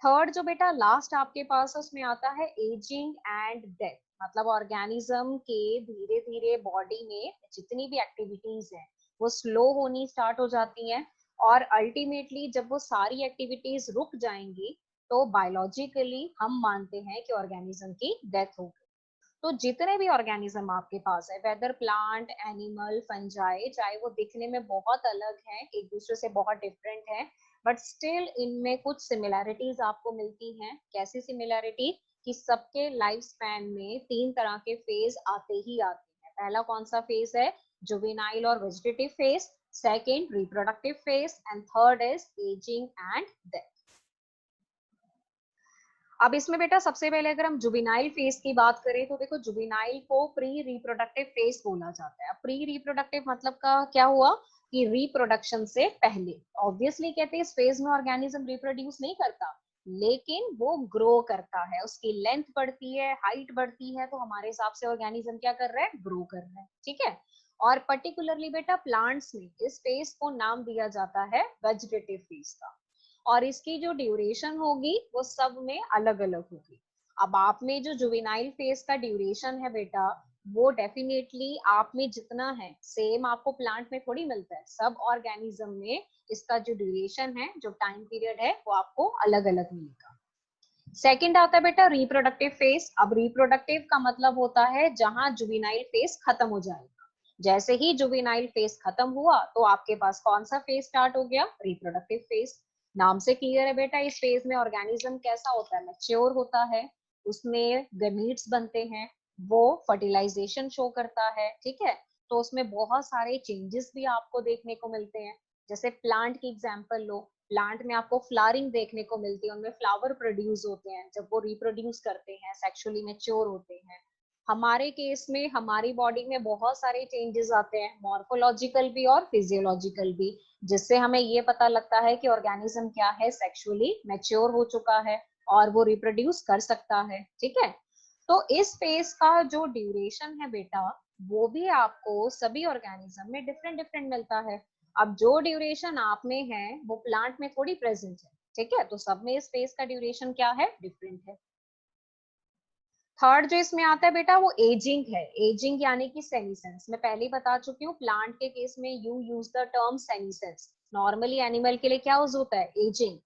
[SPEAKER 1] थर्ड जो बेटा लास्ट आपके पास है उसमें आता है एजिंग एंड डेथ, मतलब ऑर्गेनिज्म के धीरे धीरे बॉडी में जितनी भी एक्टिविटीज हैं वो स्लो होनी स्टार्ट हो जाती हैं, और अल्टीमेटली जब वो सारी एक्टिविटीज रुक जाएंगी तो बायोलॉजिकली हम मानते हैं कि ऑर्गेनिज्म की डेथ हो गई। तो जितने भी ऑर्गेनिज्म आपके पास है, वेदर प्लांट, एनिमल, फंजाई, चाहे वो दिखने में बहुत अलग है, एक दूसरे से बहुत डिफरेंट है, बट स्टिल इनमें कुछ सिमिलैरिटीज आपको मिलती हैं। कैसी सिमिलैरिटी? कि सबके लाइफ स्पैन में 3 तरह के फेज आते ही आते हैं। पहला कौन सा फेज है? जुवेनाइल और vegetative phase. Second reproductive phase, and third is ageing and death. अब इसमें बेटा सबसे पहले अगर हम जुबिनाइल फेज की बात करें तो देखो, जुबिनाइल को प्री रिप्रोडक्टिव फेज बोला जाता है। प्री रिप्रोडक्टिव मतलब का क्या हुआ कि रिप्रोडक्शन से पहले। ऑब्वियसली कहते हैं इस फेज में ऑर्गेनिज्म रिप्रोड्यूस नहीं करता, लेकिन वो ग्रो करता है, उसकी लेंथ बढ़ती है, हाइट बढ़ती है, तो हमारे हिसाब से ऑर्गेनिज्म क्या कर रहा है, ग्रो कर रहा है, ठीक है। और पर्टिकुलरली बेटा प्लांट्स में इस फेज को नाम दिया जाता है वेजिटेटिव फेज का, और इसकी जो ड्यूरेशन होगी वो सब में अलग अलग होगी। अब आप में जो जुवेनाइल फेज का ड्यूरेशन है बेटा, वो डेफिनेटली आप में जितना है सेम आपको प्लांट में थोड़ी मिलता है, सब ऑर्गेनिज्म में इसका जो ड्यूरेशन है, जो टाइम पीरियड है, वो आपको अलग अलग मिलेगा। सेकंड आता है बेटा रिप्रोडक्टिव फेज। अब रिप्रोडक्टिव का मतलब होता है जहां जुवेनाइल फेज खत्म हो जाएगा। जैसे ही जुवेनाइल फेज खत्म हुआ तो आपके पास कौन सा फेज स्टार्ट हो गया, रिप्रोडक्टिव फेज। नाम से क्लियर है बेटा, इस फेज में ऑर्गेनिज्म कैसा होता है, मैच्योर होता है, उसमें गमीट्स बनते हैं, वो फर्टिलाइजेशन शो करता है, ठीक है। तो उसमें बहुत सारे चेंजेस भी आपको देखने को मिलते हैं। जैसे प्लांट की एग्जांपल लो, प्लांट में आपको फ्लावरिंग देखने को मिलती है, उनमें फ्लावर प्रोड्यूस होते हैं, जब वो रिप्रोड्यूस करते हैं सेक्सुअली मैच्योर होते हैं। हमारे केस में हमारी बॉडी में बहुत सारे चेंजेस आते हैं, मॉर्फोलॉजिकल भी और फिजियोलॉजिकल भी, जिससे हमें ये पता लगता है कि ऑर्गेनिज्म क्या है, सेक्सुअली मैच्योर हो चुका है और वो रिप्रोड्यूस कर सकता है, ठीक है। तो इस फेज का जो ड्यूरेशन है बेटा, वो भी आपको सभी ऑर्गेनिज्म में डिफरेंट डिफरेंट मिलता है। अब जो ड्यूरेशन आप में है वो प्लांट में थोड़ी प्रेजेंट है, ठीक है, तो सब में इस फेज का ड्यूरेशन क्या है, डिफरेंट है। थर्ड जो इसमें आता है बेटा वो एजिंग है। एजिंग यानी कि सेनीसेंस, मैं पहले ही बता चुकी हूँ प्लांट के केस में you use the term senescence, normally animal के लिए क्या यूज होता है, एजिंग।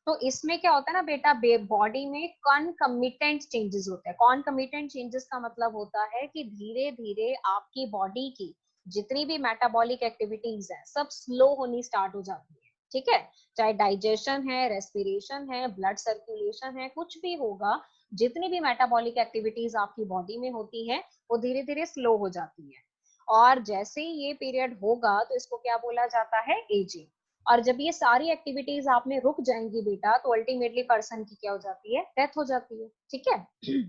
[SPEAKER 1] तो इसमें क्या होता है ना बेटा, बॉडी में कॉनकमिटेंट चेंजेस होते हैं। कॉनकमिटेंट चेंजेस का मतलब होता है कि धीरे धीरे आपकी बॉडी की जितनी भी मेटाबॉलिक एक्टिविटीज है सब स्लो होनी स्टार्ट हो जाती है, ठीक है, चाहे डाइजेशन है, रेस्पिरेशन है, ब्लड सर्कुलेशन है, कुछ भी होगा, जितनी भी मेटाबॉलिक एक्टिविटीज आपकी बॉडी में होती हैं वो धीरे धीरे स्लो हो जाती है। और जैसे ही ये पीरियड होगा तो इसको क्या बोला जाता है, एजिंग। और जब ये सारी एक्टिविटीज आप में रुक जाएंगी बेटा तो अल्टीमेटली पर्सन की क्या हो जाती है, डेथ हो जाती है, ठीक है।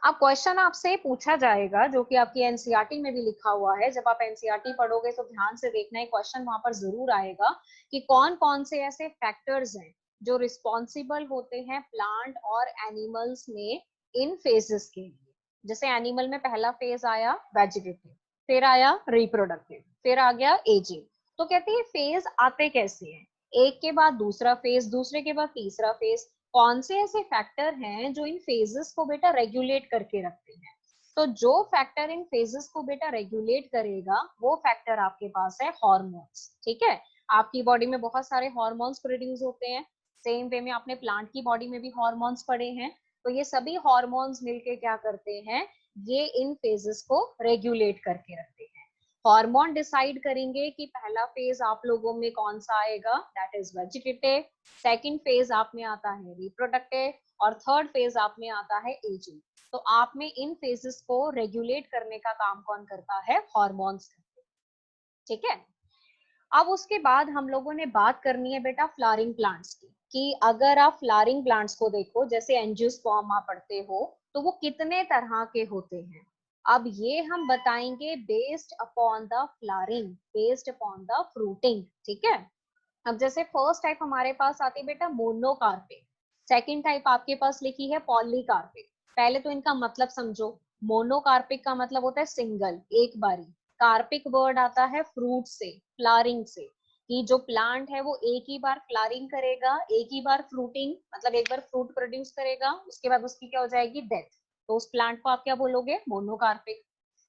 [SPEAKER 1] अब क्वेश्चन आपसे पूछा जाएगा जो कि आपकी एनसीईआरटी में भी लिखा हुआ है, जब आप एनसीईआरटी पढ़ोगे तो ध्यान से देखना, है क्वेश्चन वहां पर जरूर आएगा कि कौन कौन से ऐसे फैक्टर्स हैं जो रिस्पॉन्सिबल होते हैं प्लांट और एनिमल्स में इन फेजेस के लिए। जैसे एनिमल में पहला फेज आया वेजिटेटिव, फिर आया रिप्रोडक्टिव, फिर आ गया एजिंग। तो कहते हैं फेज आते कैसे हैं, एक के बाद दूसरा फेज, दूसरे के बाद तीसरा फेज, कौन से ऐसे फैक्टर हैं जो इन फेजेस को बेटा रेगुलेट करके रखते हैं। तो जो फैक्टर इन फेजेस को बेटा रेगुलेट करेगा वो फैक्टर आपके पास है हार्मोन्स, ठीक है। आपकी बॉडी में बहुत सारे हार्मोन्स प्रोड्यूस होते हैं, सेम वे में आपने प्लांट की बॉडी में भी हार्मोन्स पढ़े हैं। तो ये सभी हार्मोन्स मिलके क्या करते हैं, ये इन फेजेस को रेगुलेट करके रखते हैं। हार्मोन डिसाइड करेंगे कि पहला फेज आप लोगों में कौन सा आएगा, that is vegetative, second phase आप में आता है रिप्रोडक्टिव, और थर्ड फेज आप में आता है एजिंग। तो आप में इन फेजेस को रेगुलेट करने का काम कौन करता है, हार्मोन्स करते हैं, ठीक है। अब उसके बाद हम लोगों ने बात करनी है बेटा फ्लावरिंग प्लांट्स की, कि अगर आप फ्लावरिंग प्लांट्स को देखो, जैसे एंजियोस्पर्म आप पढ़ते हो, तो वो कितने तरह के होते हैं। अब ये हम बताएंगे based upon the flowering, based upon the fruiting, ठीक है। अब जैसे फर्स्ट टाइप हमारे पास आती है बेटा मोनोकार्पिक, सेकंड टाइप आपके पास लिखी है पॉलीकार्पिक। पहले तो इनका मतलब समझो। मोनोकार्पिक का मतलब होता है सिंगल, एक बारी। कार्पिक वर्ड आता है फ्रूट से, फ्लावरिंग से, कि जो प्लांट है वो एक ही बार फ्लावरिंग करेगा, एक ही बार फ्रूटिंग, मतलब एक बार फ्रूट प्रोड्यूस करेगा, उसके बाद उसकी क्या हो जाएगी, डेथ। तो उस प्लांट को आप क्या बोलोगे, मोनोकार्पिक।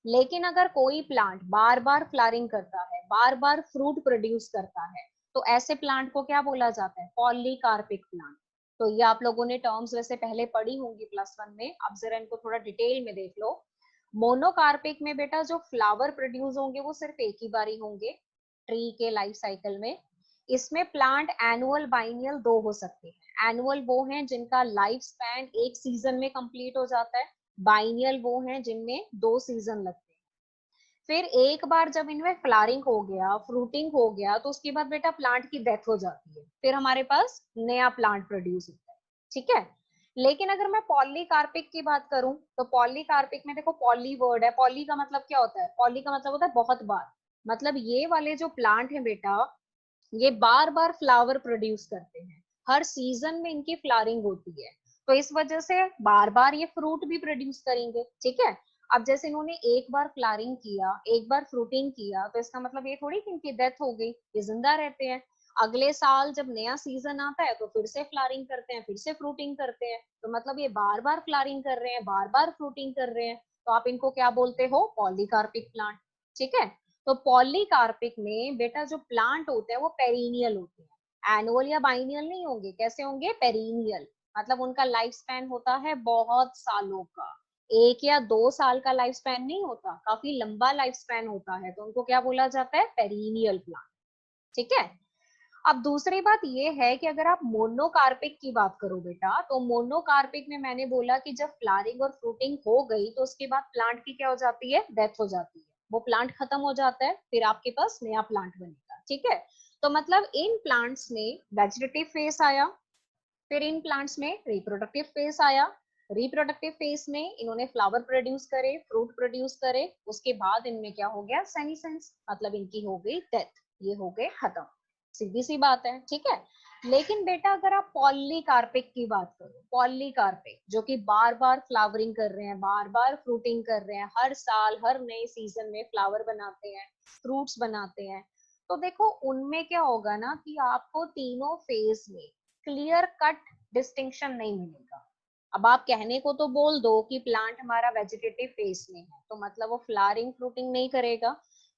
[SPEAKER 1] लेकिन अगर कोई प्लांट बार बार फ्लावरिंग करता है, बार बार फ्रूट प्रोड्यूस करता है, तो ऐसे प्लांट को क्या बोला जाता है, पॉलीकार्पिक प्लांट। तो ये आप लोगों ने टर्म्स वैसे पहले पढ़ी होंगी +1 में, अब जरा इनको थोड़ा डिटेल में देख लो। मोनोकार्पिक में बेटा जो फ्लावर प्रोड्यूस होंगे वो सिर्फ एक ही बारी होंगे ट्री के लाइफ साइकिल में। इसमें प्लांट एनुअल बाइनियल दो हो सकते हैं। एनुअल वो हैं जिनका लाइफ स्पैन एक सीजन में कंप्लीट हो जाता है, बाइनियल वो हैं जिनमें 2 सीजन लगते हैं। फिर एक बार जब इनमें फ्लावरिंग हो गया, फ्रूटिंग हो गया, तो उसके बाद बेटा प्लांट की डेथ हो जाती है, फिर हमारे पास नया प्लांट प्रोड्यूस होता है, ठीक है। लेकिन अगर मैं पॉलीकार्पिक की बात करूं तो पॉलीकार्पिक में देखो, पॉली वर्ड है, पॉली का मतलब क्या होता है, पॉली का मतलब होता है बहुत बार। मतलब ये वाले जो प्लांट है बेटा, ये बार बार फ्लावर प्रोड्यूस करते हैं, हर सीजन में इनकी फ्लावरिंग होती है, तो इस वजह से बार बार ये फ्रूट भी प्रोड्यूस करेंगे, ठीक है। अब जैसे इन्होंने एक बार फ्लावरिंग किया, एक बार फ्रूटिंग किया, तो इसका मतलब ये थोड़ी कि इनकी डेथ हो गई, ये जिंदा रहते हैं। अगले साल जब नया सीजन आता है तो फिर से फ्लावरिंग करते हैं, फिर से फ्रूटिंग करते हैं, तो मतलब ये बार बार फ्लावरिंग कर रहे हैं, बार बार फ्रूटिंग कर रहे हैं, तो आप इनको क्या बोलते हो, पॉलीकार्पिक प्लांट, ठीक है। तो पॉलीकार्पिक में बेटा जो प्लांट होते हैं वो पेरिनियल होते हैं, एनुअल या बाइनियल नहीं होंगे, कैसे होंगे, पेरिनियल। मतलब उनका लाइफ स्पैन होता है बहुत सालों का, 1 या 2 साल का लाइफ स्पैन नहीं होता, काफी लंबा लाइफ स्पैन होता है, तो उनको क्या बोला जाता है, पेरिनियल प्लांट, ठीक है। अब दूसरी बात ये है कि अगर आप मोनोकार्पिक की बात करो बेटा, तो मोनोकार्पिक में मैंने बोला कि जब फ्लावरिंग और फ्रूटिंग हो गई तो उसके बाद प्लांट की क्या हो जाती है, डेथ हो जाती है, वो प्लांट खत्म हो जाता है, फिर आपके पास नया प्लांट बनेगा, ठीक है। तो मतलब इन प्लांट्स में वेजिटेटिव फेज आया, फिर इन प्लांट्स में रिप्रोडक्टिव फेज आया, रिप्रोडक्टिव फेज में इन्होंने फ्लावर प्रोड्यूस करे, फ्रूट प्रोड्यूस करे, उसके बाद इनमें क्या हो गया, सेनीसेंस, मतलब इनकी हो गई डेथ, ये हो गए खत्म, सीधी सी बात है, ठीक है। लेकिन बेटा अगर आप पॉलीकार्पिक की बात करो, पॉलीकार्पिक जो कि बार बार फ्लावरिंग कर रहे हैं, बार बार फ्रूटिंग कर रहे हैं, हर साल हर नए सीजन में फ्लावर बनाते हैं, फ्रूट्स बनाते हैं, तो देखो उनमें क्या होगा ना कि आपको तीनों फेज में क्लियर कट डिस्टिंक्शन नहीं मिलेगा। अब आप कहने को तो बोल दो कि प्लांट हमारा वेजिटेटिव फेज में है, तो मतलब वो फ्लावरिंग फ्रूटिंग नहीं करेगा।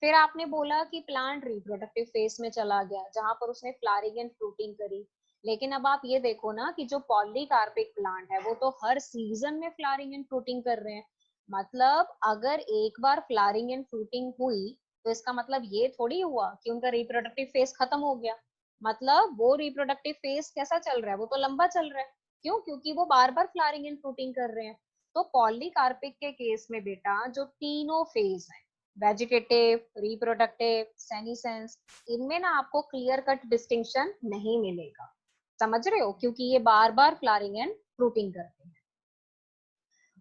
[SPEAKER 1] फिर आपने बोला कि प्लांट रिप्रोडक्टिव फेज में चला गया जहां पर उसने फ्लावरिंग एंड फ्रूटिंग करी। लेकिन अब आप ये देखो ना कि जो पॉलीकार्पिक प्लांट है वो तो हर सीजन में फ्लावरिंग एंड फ्रूटिंग कर रहे हैं। मतलब अगर एक बार फ्लावरिंग एंड फ्रूटिंग हुई तो इसका मतलब ये थोड़ी हुआ कि उनका रिप्रोडक्टिव फेज खत्म हो गया। मतलब वो रिप्रोडक्टिव फेज कैसा चल रहा है, वो तो लंबा चल रहा है। क्यों? क्योंकि वो बार बार फ्लावरिंग एंड फ्रूटिंग कर रहे हैं। तो पॉलीकार्पिक के केस में बेटा जो तीनों फेज है, वेजिटेटिव, रिप्रोडक्टिव, सेनीसेंस, इनमें ना आपको क्लियर कट डिस्टिंक्शन नहीं मिलेगा। समझ रहे हो? क्योंकि ये बार बार फ्लावरिंग एंड फ्रूटिंग करते हैं।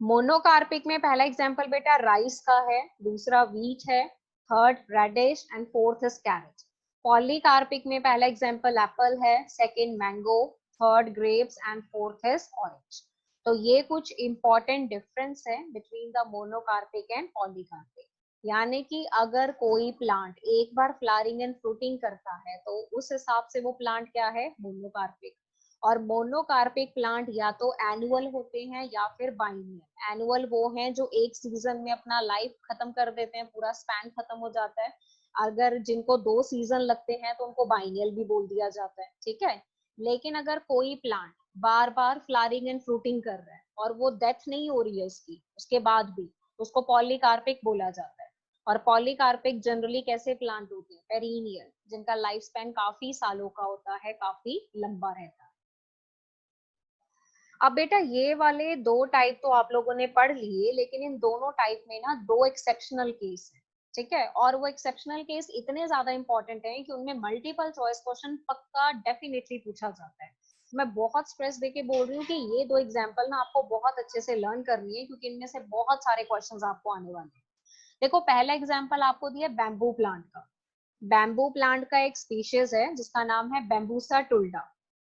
[SPEAKER 1] मोनोकार्पिक में पहला एग्जांपल बेटा राइस का है, दूसरा व्हीट है, third radish and fourth is carrot. Polycarpic में पहला एग्जांपल एप्पल है, second mango, third grapes and fourth is orange. तो ये कुछ इंपॉर्टेंट डिफरेंस है between the monocarpic and polycarpic. यानी कि अगर कोई प्लांट एक बार फ्लावरिंग एंड फ्रूटिंग करता है तो उस हिसाब से वो प्लांट क्या है, मोनोकार्पिक। और मोनोकार्पिक प्लांट या तो एनुअल होते हैं या फिर बाइनियल। एनुअल वो हैं जो एक सीजन में अपना लाइफ खत्म कर देते हैं, पूरा स्पैन खत्म हो जाता है। अगर जिनको 2 सीजन लगते हैं तो उनको बाइनियल भी बोल दिया जाता है, ठीक है। लेकिन अगर कोई plant bar bar flowering and fruiting कर रहा है और वो डेथ नहीं हो रही है उसकी उसके बाद भी, उसको पॉलीकार्पिक बोला जाता है। और पॉलीकार्पिक जनरली कैसे प्लांट होते हैं, पेरिनियल, जिनका लाइफ स्पैन काफी सालों का होता है, काफी लंबा रहता है। अब बेटा ये वाले दो टाइप तो आप लोगों ने पढ़ लिए, लेकिन इन दोनों टाइप में ना दो एक्सेप्शनल केस है, ठीक है। और वो एक्सेप्शनल केस इतने ज्यादा इंपॉर्टेंट हैं कि उनमें मल्टीपल चॉइस क्वेश्चन पक्का डेफिनेटली पूछा जाता है। मैं बहुत स्ट्रेस देके बोल रही हूँ कि ये दो एग्जाम्पल ना आपको बहुत अच्छे से लर्न करनी है, क्योंकि इनमें से बहुत सारे क्वेश्चंस आपको आने वाले हैं। देखो पहला एग्जाम्पल आपको दिया बैम्बू प्लांट का। बैम्बू प्लांट का एक स्पीशीज है जिसका नाम है बैम्बूसा टुल्डा,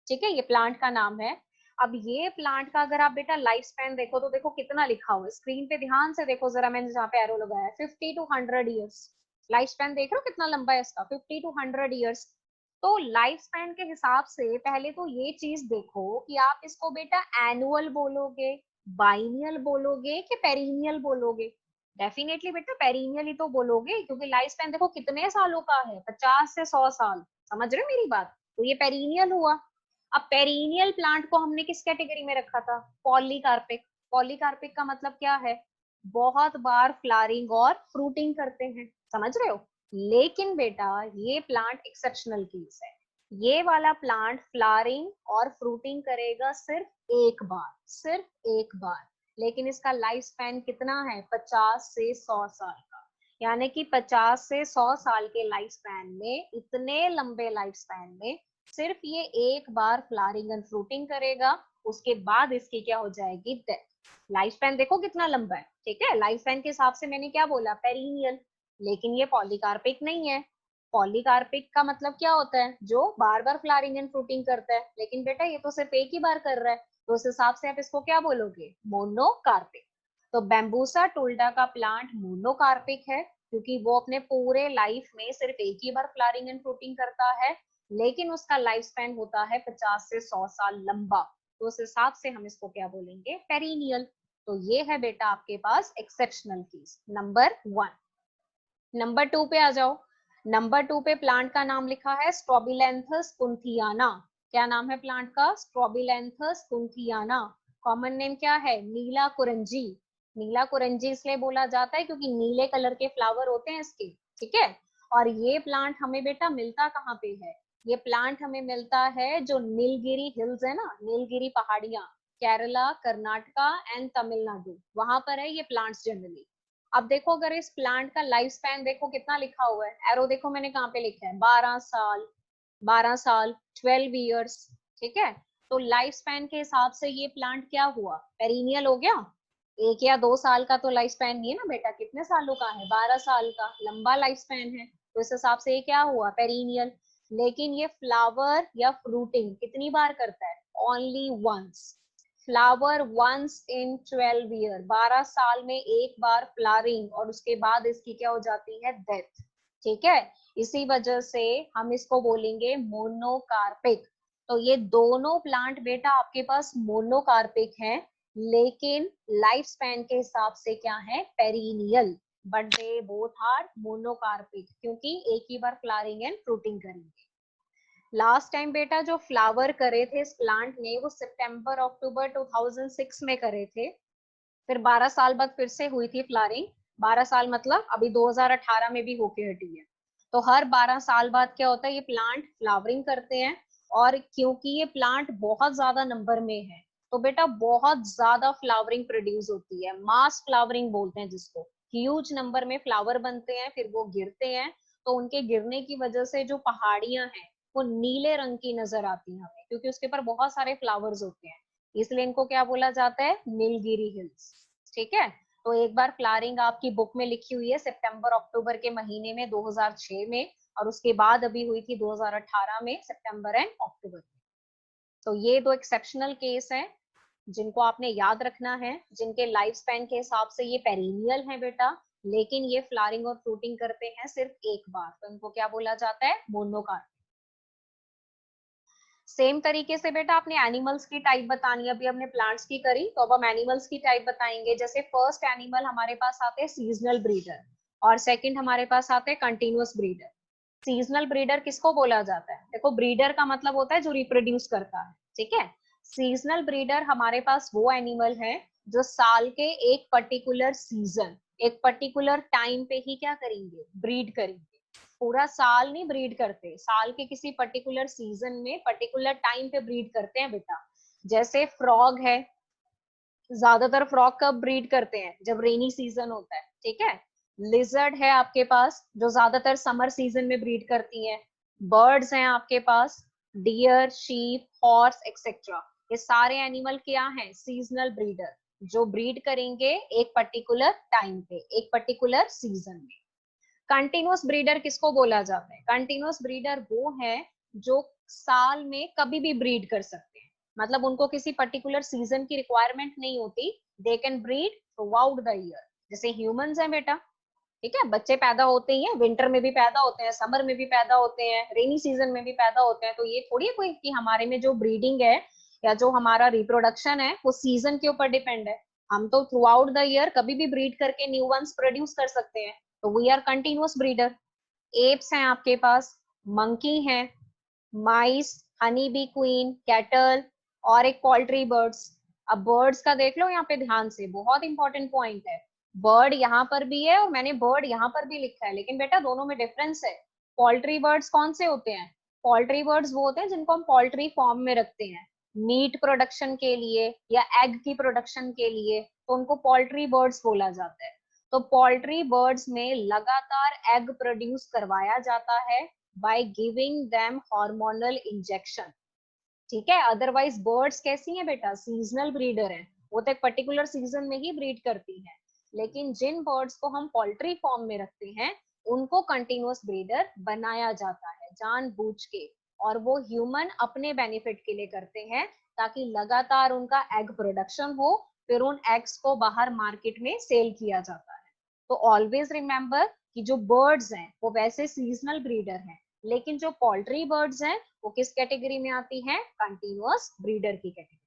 [SPEAKER 1] ठीक है, ये प्लांट का नाम है। अब ये प्लांट का अगर आप बेटा लाइफ स्पैन देखो तो देखो कितना लिखा हुआ है स्क्रीन पे, ध्यान से देखो जरा, मैंने जहाँ पे एरो लगाया है 50 to 100 ईयर्स। लाइफ स्पैन देख रहे हो कितना लंबा है इसका, 50 to 100 ईयर्स। तो लाइफ स्पैन के हिसाब से पहले तो ये चीज देखो कि आप इसको बेटा एनुअल बोलोगे, बाइनियल बोलोगे कि पेरिनियल बोलोगे। डेफिनेटली बेटा पेरिनियल ही तो बोलोगे, क्योंकि लाइफ स्पैन देखो कितने सालों का है, 50 से 100 साल। समझ रहे हो मेरी बात? तो ये पेरिनियल हुआ। अब पेरिनियल प्लांट को हमने किस कैटेगरी में रखा था, पॉलीकार्पिक। पॉलीकार्पिक का मतलब क्या है, बहुत बार फ्लावरिंग और फ्रूटिंग करते हैं, समझ रहे हो। लेकिन बेटा ये प्लांट एक्सेप्शनल केस है। ये वाला प्लांट फ्लावरिंग और फ्रूटिंग करेगा सिर्फ एक बार, सिर्फ एक बार। लेकिन इसका लाइफ स्पैन कितना है, 50 से 100 साल का। यानी कि 50 से 100 साल के लाइफ स्पैन में, इतने लंबे लाइफ स्पैन में सिर्फ ये एक बार फ्लावरिंग एंड फ्रूटिंग करेगा, उसके बाद इसकी क्या हो जाएगी, डेथ। लाइफ स्पैन देखो कितना लंबा है, ठीक है। लाइफ स्पैन के हिसाब से मैंने क्या बोला, पेरिनियल। लेकिन ये पॉलीकार्पिक नहीं है। पॉलीकार्पिक का मतलब क्या होता है, जो बार बार फ्लावरिंग एंड फ्रूटिंग करता है। लेकिन बेटा ये तो सिर्फ एक ही बार कर रहा है, तो उस हिसाब से आप इसको क्या बोलोगे, मोनोकार्पिक। तो बैम्बूसा टुल्डा का प्लांट मोनोकार्पिक है, क्योंकि वो अपने पूरे लाइफ में सिर्फ एक ही बार फ्लावरिंग एंड फ्रूटिंग करता है। लेकिन उसका लाइफ स्पैन होता है 50 से 100 साल लंबा, तो उस हिसाब से हम इसको क्या बोलेंगे, पेरिनियल। तो ये है बेटा आपके पास एक्सेप्शनल केस नंबर 1। नंबर 2 पे आ जाओ। नंबर 2 पे प्लांट का नाम लिखा है स्ट्रॉबिलैंथस कुंथियाना। क्या नाम है प्लांट का, स्ट्रॉबिलैंथस कुंथियाना। कॉमन नेम क्या है, नीला कुरंजी। नीला कुरंजी इसलिए बोला जाता है क्योंकि नीले कलर के फ्लावर होते हैं इसके, ठीक है। और ये प्लांट हमें बेटा मिलता कहाँ पे है, ये प्लांट हमें मिलता है जो नीलगिरी हिल्स है ना, नीलगिरी पहाड़ियां, केरला, कर्नाटका एंड तमिलनाडु, वहां पर है ये प्लांट्स जनरली। अब देखो अगर इस प्लांट का लाइफ स्पैन देखो कितना लिखा हुआ है, एरो देखो मैंने कहाँ पे लिखा है, 12 साल, 12 साल, 12 ईयर्स, ठीक है। तो लाइफ स्पैन के हिसाब से ये प्लांट क्या हुआ, पेरिनियल हो गया। 1 या 2 साल का तो लाइफ स्पैन नहीं है ना बेटा, कितने सालों का है, 12 साल का, लंबा लाइफ स्पैन है। तो इस हिसाब से ये क्या हुआ, पेरिनियल। लेकिन ये फ्लावर या फ्रूटिंग कितनी बार करता है, only once. Flower once in 12 year, 12 साल में एक बार फ्लावरिंग, और उसके बाद इसकी क्या हो जाती है, डेथ, ठीक है, इसी वजह से हम इसको बोलेंगे मोनोकार्पिक। तो ये दोनों प्लांट बेटा आपके पास मोनोकार्पिक हैं, लेकिन लाइफ स्पैन के हिसाब से क्या है, perennial, but they both are monocarpic, क्योंकि एक ही बार फ्लावरिंग एंड फ्रूटिंग करेंगे। लास्ट टाइम बेटा जो फ्लावर करे थे इस प्लांट ने, वो सितंबर अक्टूबर 2006 में करे थे। फिर 12 साल बाद फिर से हुई थी फ्लावरिंग। 12 साल मतलब अभी 2018 में भी होके हटी है। तो हर 12 साल बाद क्या होता है, ये प्लांट फ्लावरिंग करते हैं। और क्योंकि ये प्लांट बहुत ज्यादा नंबर में है, तो बेटा बहुत ज्यादा फ्लावरिंग प्रोड्यूस होती है, मास फ्लावरिंग बोलते हैं जिसको। ह्यूज नंबर में फ्लावर बनते हैं, फिर वो गिरते हैं। तो उनके गिरने की वजह से जो पहाड़ियां हैं वो नीले रंग की नजर आती हैं हमें, क्योंकि उसके ऊपर बहुत सारे फ्लावर्स होते हैं। इसलिए इनको क्या बोला जाता है, नीलगिरी हिल्स। ठीक है, तो एक बार फ्लावरिंग आपकी बुक में लिखी हुई है सितंबर अक्टूबर के महीने में 2006 में, और उसके बाद अभी हुई थी 2018 में सितंबर एंड अक्टूबर में। तो ये दो एक्सेप्शनल केस हैं जिनको आपने याद रखना है, जिनके लाइफ स्पैन के हिसाब से ये पेरिनियल है बेटा, लेकिन ये फ्लावरिंग और फ्रूटिंग करते हैं सिर्फ एक बार, तो इनको क्या बोला जाता है, मोनोकार्प। सेम तरीके से बेटा आपने एनिमल्स की टाइप बतानी है, अभी हमने प्लांट्स की करी, तो अब हम एनिमल्स की टाइप बताएंगे। जैसे फर्स्ट एनिमल हमारे पास आते हैं सीजनल ब्रीडर, और सेकंड हमारे पास आते हैं कंटिन्यूअस ब्रीडर। सीजनल ब्रीडर किसको बोला जाता है, देखो ब्रीडर का मतलब होता है जो रिप्रोड्यूस करता है, ठीक है। सीजनल ब्रीडर हमारे पास वो एनिमल है जो साल के एक पर्टिकुलर सीजन, एक पर्टिकुलर टाइम पे ही क्या करेंगे, ब्रीड करेंगे। पूरा साल नहीं ब्रीड करते, साल के किसी पर्टिकुलर सीजन में पर्टिकुलर टाइम पे ब्रीड करते हैं बेटा। जैसे फ्रॉग है, ज्यादातर फ्रॉग कब ब्रीड करते हैं, जब रेनी सीजन होता है, ठीक है। लिजर्ड है आपके पास जो ज्यादातर समर सीजन में ब्रीड करती हैं। बर्ड्स हैं आपके पास, डियर, शीप, हॉर्स एक्सेट्रा। ये सारे एनिमल क्या हैं, सीजनल ब्रीडर, जो ब्रीड करेंगे एक पर्टिकुलर टाइम पे, एक पर्टिकुलर सीजन में। कंटिन्यूअस ब्रीडर किसको बोला जाता है, कंटिन्यूअस ब्रीडर वो है जो साल में कभी भी ब्रीड कर सकते हैं, मतलब उनको किसी पर्टिकुलर सीजन की रिक्वायरमेंट नहीं होती, they can breed through out the year. जैसे ह्यूमंस हैं बेटा, ठीक है, बच्चे पैदा होते ही हैं, विंटर में भी पैदा होते हैं, समर में भी पैदा होते हैं, रेनी सीजन में भी पैदा होते हैं। तो ये थोड़ी है कोई कि हमारे में जो ब्रीडिंग है या जो हमारा रिप्रोडक्शन है वो सीजन के ऊपर डिपेंड है। हम तो थ्रू आउट द ईयर कभी भी ब्रीड करके न्यू वंस प्रोड्यूस कर सकते हैं, तो we are continuous breeder. Apes हैं आपके पास, मंकी हैं, mice, honey bee queen, cattle, और एक पोल्ट्री बर्ड्स। अब बर्ड्स का देख लो यहाँ पे ध्यान से, बहुत इंपॉर्टेंट पॉइंट है। बर्ड यहाँ पर भी है और मैंने बर्ड यहाँ पर भी लिखा है, लेकिन बेटा दोनों में डिफरेंस है। पोल्ट्री बर्ड्स कौन से होते हैं, पोल्ट्री बर्ड्स वो होते हैं जिनको हम पोल्ट्री फॉर्म में रखते हैं, मीट प्रोडक्शन के लिए या एग की प्रोडक्शन के लिए, तो उनको पोल्ट्री बर्ड्स बोला जाता है। तो पोल्ट्री बर्ड्स में लगातार एग प्रोड्यूस करवाया जाता है by giving them hormonal injection, ठीक है। अदरवाइज बर्ड्स कैसी हैं बेटा, सीजनल ब्रीडर हैं, वो तो एक पर्टिकुलर सीजन में ही ब्रीड करती हैं। लेकिन जिन बर्ड्स को हम पोल्ट्री फॉर्म में रखते हैं उनको कंटिन्यूअस ब्रीडर बनाया जाता है जानबूझ के, और वो ह्यूमन अपने बेनिफिट के लिए करते हैं, ताकि लगातार उनका एग प्रोडक्शन हो, फिर उन एग्स को बाहर मार्केट में सेल किया जाता है। तो ऑलवेज रिमेम्बर कि जो बर्ड्स हैं वो वैसे सीजनल ब्रीडर हैं, लेकिन जो पोल्ट्री बर्ड्स हैं वो किस कैटेगरी में आती है, कंटिन्यूअस ब्रीडर की कैटेगरी।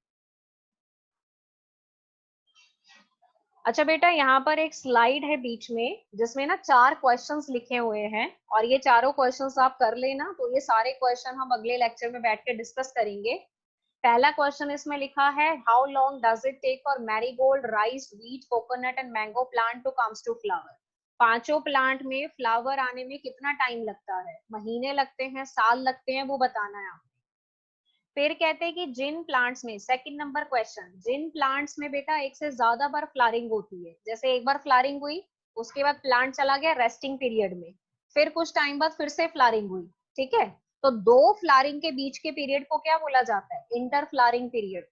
[SPEAKER 1] अच्छा बेटा, यहाँ पर एक स्लाइड है बीच में जिसमें ना 4 क्वेश्चंस लिखे हुए हैं, और ये चारों क्वेश्चंस आप कर लेना, तो ये सारे क्वेश्चन हम अगले लेक्चर में बैठ के डिस्कस करेंगे। पहला क्वेश्चन इसमें लिखा है, how long does it take for marigold, rice, wheat, coconut and mango plant to comes to flower. पांचों प्लांट में फ्लावर आने में कितना टाइम लगता है, महीने लगते हैं, साल लगते हैं, वो बताना है। फिर कहते हैं कि जिन प्लांट्स में, सेकंड नंबर क्वेश्चन, जिन प्लांट्स में बेटा एक से ज्यादा बार फ्लावरिंग होती है, जैसे एक बार फ्लावरिंग हुई, उसके बाद प्लांट चला गया रेस्टिंग पीरियड में, फिर कुछ टाइम बाद फिर से फ्लावरिंग हुई, ठीक है। तो दो फ्लावरिंग के बीच के पीरियड को क्या बोला जाता है, इंटर फ्लावरिंग पीरियड।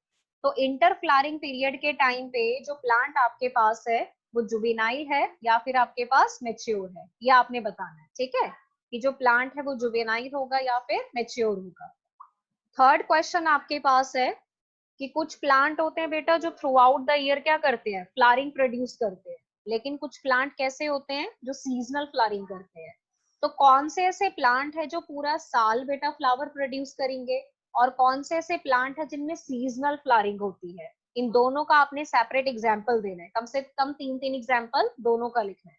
[SPEAKER 1] तो इंटर फ्लावरिंग पीरियड के टाइम पे जो प्लांट आपके पास है वो जुवेनाइल है या फिर आपके पास मेच्योर है, ये आपने बताना है, ठीक है, कि जो प्लांट है वो जुवेनाइल होगा या फिर मेच्योर होगा। थर्ड क्वेश्चन आपके पास है कि कुछ प्लांट होते हैं बेटा जो थ्रू आउट द ईयर क्या करते हैं, फ्लावरिंग प्रोड्यूस करते हैं, लेकिन कुछ प्लांट कैसे होते हैं जो सीजनल फ्लावरिंग करते हैं। तो कौन से ऐसे प्लांट है जो पूरा साल बेटा फ्लावर प्रोड्यूस करेंगे, और कौन से ऐसे प्लांट है जिनमें सीजनल फ्लावरिंग होती है। इन दोनों का आपने सेपरेट एग्जाम्पल देना है, कम से कम 3 एग्जाम्पल दोनों का लिखना है।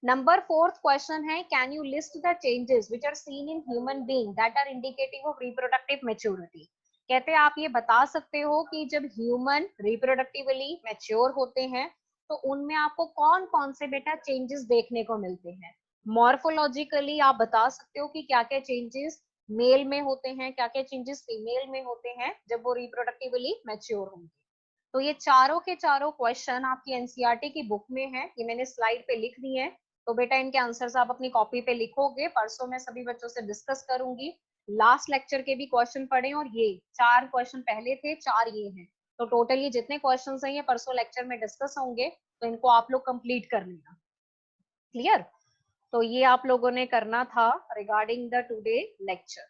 [SPEAKER 1] नंबर फोर्थ क्वेश्चन है, can you list the changes which are seen in human being that are indicative of reproductive maturity. कहते हैं आप ये बता सकते हो कि जब ह्यूमन रिप्रोडक्टिवली मैच्योर होते हैं तो उनमें आपको कौन कौन से बेटा चेंजेस देखने को मिलते हैं। मॉर्फोलॉजिकली आप बता सकते हो कि क्या क्या चेंजेस मेल में होते हैं, क्या क्या चेंजेस फीमेल में होते हैं जब वो रिप्रोडक्टिवली मैच्योर होंगे। तो ये चारों के चारों क्वेश्चन आपकी एनसीईआरटी की बुक में है, ये मैंने स्लाइड पे लिख दिए हैं। तो बेटा इनके आंसर्स आप अपनी कॉपी पे लिखोगे, परसों मैं सभी बच्चों से डिस्कस करूंगी। लास्ट लेक्चर के भी क्वेश्चन पढ़े और ये 4 क्वेश्चन पहले थे, 4 ये हैं। तो टोटल ये जितने क्वेश्चन हैं ये परसों लेक्चर में डिस्कस होंगे, तो इनको आप लोग कंप्लीट कर लेना। क्लियर? तो ये आप लोगों ने करना था रिगार्डिंग द टुडे लेक्चर।